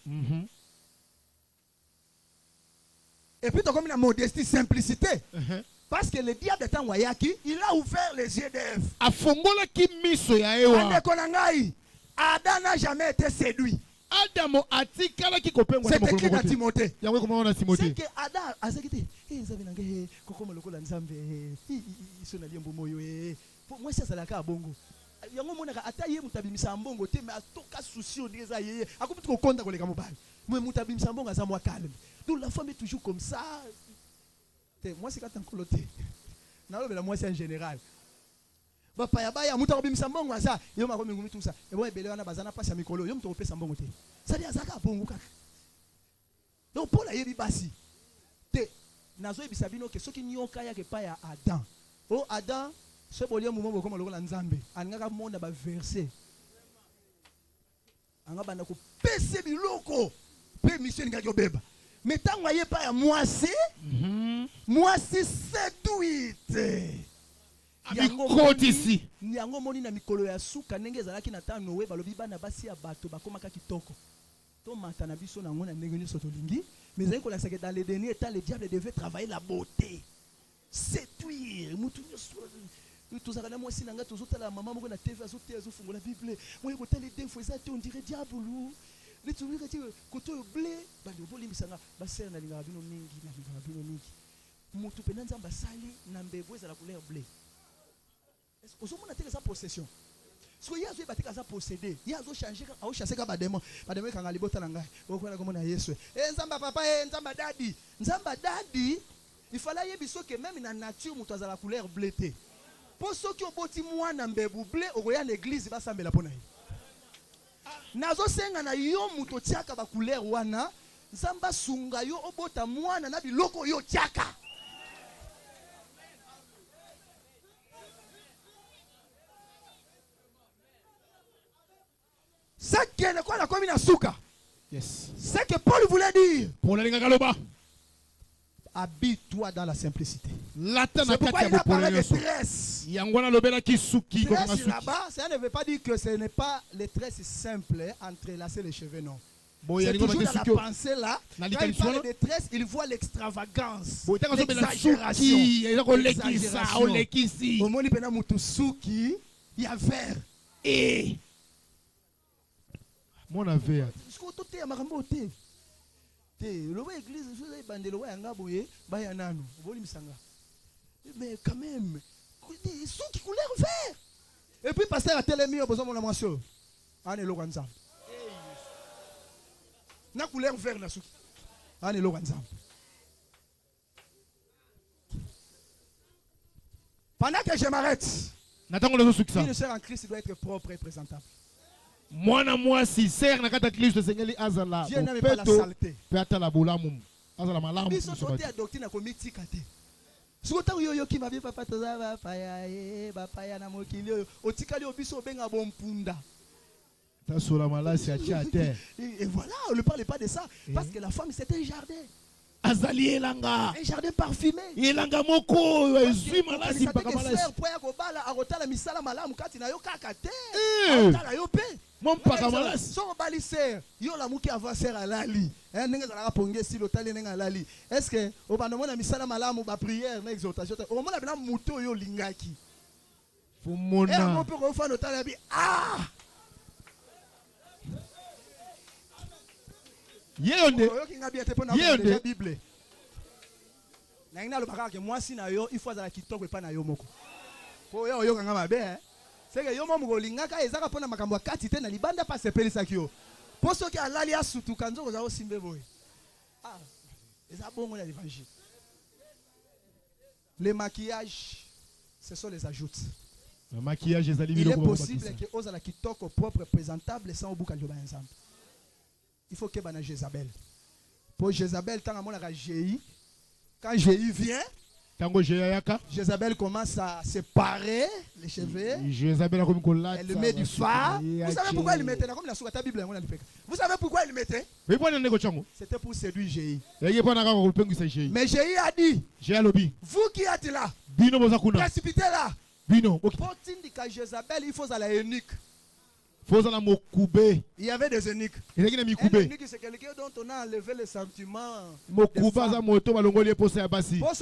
et puis comme la modestie, simplicité. Parce que le diable est en Wayaki, il a ouvert les yeux d'Ève. Adam n'a jamais été séduit. C'est écrit dans Timothée. C'est que Adam a dit moi ça la ka bongo. Yango monaka ataye mutabimisa mbongo te mais atoka souci ondeza yeye akuputi ko konta koleka mobali. Moi mutabimisa mbongo za moi calme. Donc la femme est toujours comme ça. Moi c'est quand en coloté. Moi c'est en général. Papa ya baya muta obimisa mbongo ça. Yo ma komi tout ça. Et bon ebele wana bazana passe ya mikolo. Yo muta opesa mbongo te. Ça dit azaka bongo kaka. Donc pour la yebi basi. Te nazo ebisa bino ke soki nyoka ya ke pa ya Adam. Oh Adam ce bolie moment boko moloko la nzambe. Angaka monde ba verser. Anga bana ko pese biloko. Pe mission ngaki obeba. Mais tant que vous pas moi c'est 7-8. Ami ici. Nyango moni na mikolo ya suka ndenge zalaki na tano we balobi bana basi ya bato bakoma ka kitoko. To mata na biso na ngona ndenge ni sotolingi, mais zali ko la que dans les derniers temps le diable devait travailler la beauté. Séduire, mutu tout ça kana moi si nanga tozota la maman moko na TV azote azofungola Bible. Moi ko tele des fois ça on dirait diable. Les tourner que koto blé ba de boli misanga ba ser na linga bino mingi na linga bino mingi mutu pena nzamba sali na mbebo za la couleur blé est-ce que on a télé sa possession so ya zo bateka sa posséder ya zo changer ka au chasser ka ba démon kanga libota na ngai okona komo na Yesu nzamba papa nzamba dadi il fallait yebiso que même na nature mutu za la couleur blé té po soki oboti mwana mbebu blé okoya na église ba sambela pona yi nazo senga na yo muto tiaka ba couleur wana nzamba sunga yo obota mwana na biloko yo tiaka c'est que le quoi la commune suka yes c'est que Paul voulait dire pour la linga kaloba habite-toi dans la simplicité. C'est pourquoi il a parlé de tresse. Tresse là-bas, ça ne veut pas dire que ce n'est pas les tresses simples, entrelacer les cheveux, non. C'est toujours dans la pensée là. Quand il parle de tresse, il voit l'extravagance, l'exagération. Au moment où il y a vert. Et mon affaire. Mais quand même, ils sont qui couleur vert. Et puis pasteur a télé mis au besoin de la mention. Ane lo wanzam. Na couleur vert na souki. Ane lo wanzam. Pendant que je m'arrête, une sœur en Christ doit être propre et présentable. Moi si sert na kata Christ Seigneur azala. Dieu n'aime pas la saleté. Peata la bolamu. Azala malamu. Biso sote a doctrine ko mitika te. Sukota yo ki mabi papa tozava paya bapaya na mokili otikali obiso benga bompunda. Ta sola malasi a terre. Et voilà, on ne parle pas de ça parce que la femme c'était un jardin. Azali elanga. Un jardin parfumé. Elanga moko ezui malasi paka malasi. Frère poya ko bala arotala misala malamu kati na yo kaka te. Arotala yo pe. Mon paka malasi. So bali ser yo la muki avant ser alali. Ndenge za la ponge si lotali ndenge alali. Est-ce que au banda mona misala malamu ba prière na exhortation au mona bina muto yo lingaki. on peut refaire le temps de la vie. Ah! Bible. Moi si na yo il faut za kitoko pa na yo moko. Po yo yo kanga mabe hein. C'est que yo mo ngolingaka ezaka pona makambo kati te na libanda pa sepelisa kio. Po soki alali asutu kanzo ko za osimbe boy. Ah, eza bongo na l'évangile. Les maquillages, ce sont les ajoutes. Le maquillage est il est possible que oza la kitoko propre présentable sans obuka ndoba ensemble. Il faut que bana Jézabel. Pour Jézabel tant amona ka Jéhi. Quand Jéhi vient, Jézabel commence à séparer les cheveux. Elle le met du phare. Vous savez pourquoi elle le mettait? Comme la sourate Bible. Vous savez pourquoi elle le mettait? C'était pour séduire Jéhi. Mais Jéhi a dit, vous qui êtes là, précipitez là. Pour indiquer Jézabel, il faut aller eunuque. Il y avait des eunuques. Un eunuque, c'est quelqu'un dont on a enlevé les sentiments. Pour ce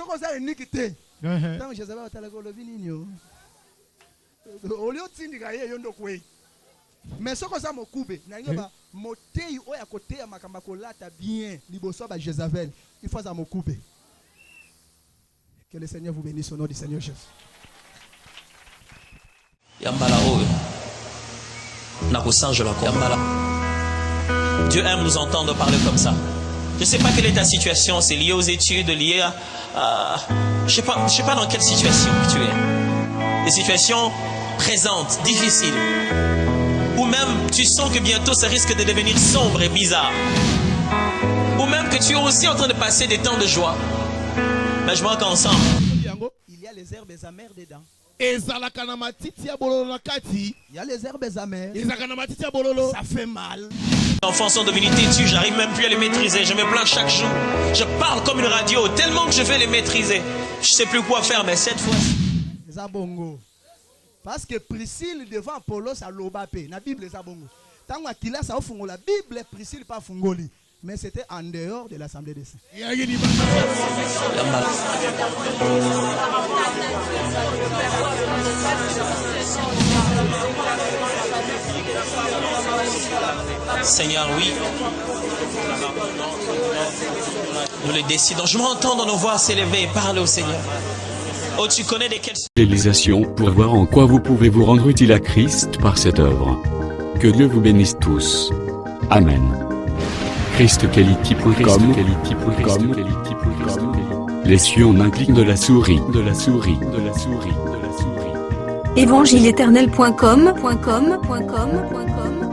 qu'on a eunuque, tant Jézabel a talagé le vinigno. Au lieu de s'indiquer, il y a un autre. Mais ce qu'on a mokoubé, motei oya côté ya makambako ta bien liboso ba Jézabel. Il faut ça mokoubé. Que le Seigneur vous bénisse au nom du Seigneur Jésus. Yambala oyo. Dieu aime nous entendre parler comme ça. Je ne sais pas quelle est ta situation, c'est lié aux études, lié à je sais pas dans quelle situation tu es. Des situations présentes, difficiles. Ou même tu sens que bientôt ça risque de devenir sombre et bizarre. Ou même que tu es aussi en train de passer des temps de joie. Mais je vois qu'ensemble, il y a les herbes amères dedans. Il y a les herbes amères. Ça fait mal. les enfants sont devenus têtus, j'arrive même plus à les maîtriser. Je me plains chaque jour. Je parle comme une radio, tellement que je vais les maîtriser. Je sais plus quoi faire, mais cette fois. Parce que Priscille devant Apollos a l'obapé. La Bible est bongo. Tant qu'il a ça au fungo, la Bible Priscille pas fungoli. Mais c'était en dehors de l'Assemblée des Saints. Seigneur, oui. Nous le décidons. Je m'entends dans nos voix s'élever et parler au Seigneur. Oh, tu connais desquelles... Réalisation pour voir en quoi vous pouvez vous rendre utile à Christ par cette œuvre. Que Dieu vous bénisse tous. Amen. ChristQuality.com. Les cieux en un clic de la souris. Évangile-éternel.com.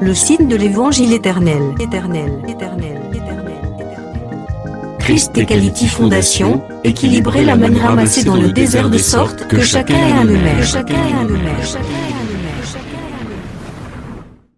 Le site de l'Évangile éternel. Christ et Quality Fondation, équilibrer la manne ramassée dans le désert de sorte que chacun ait un le maire.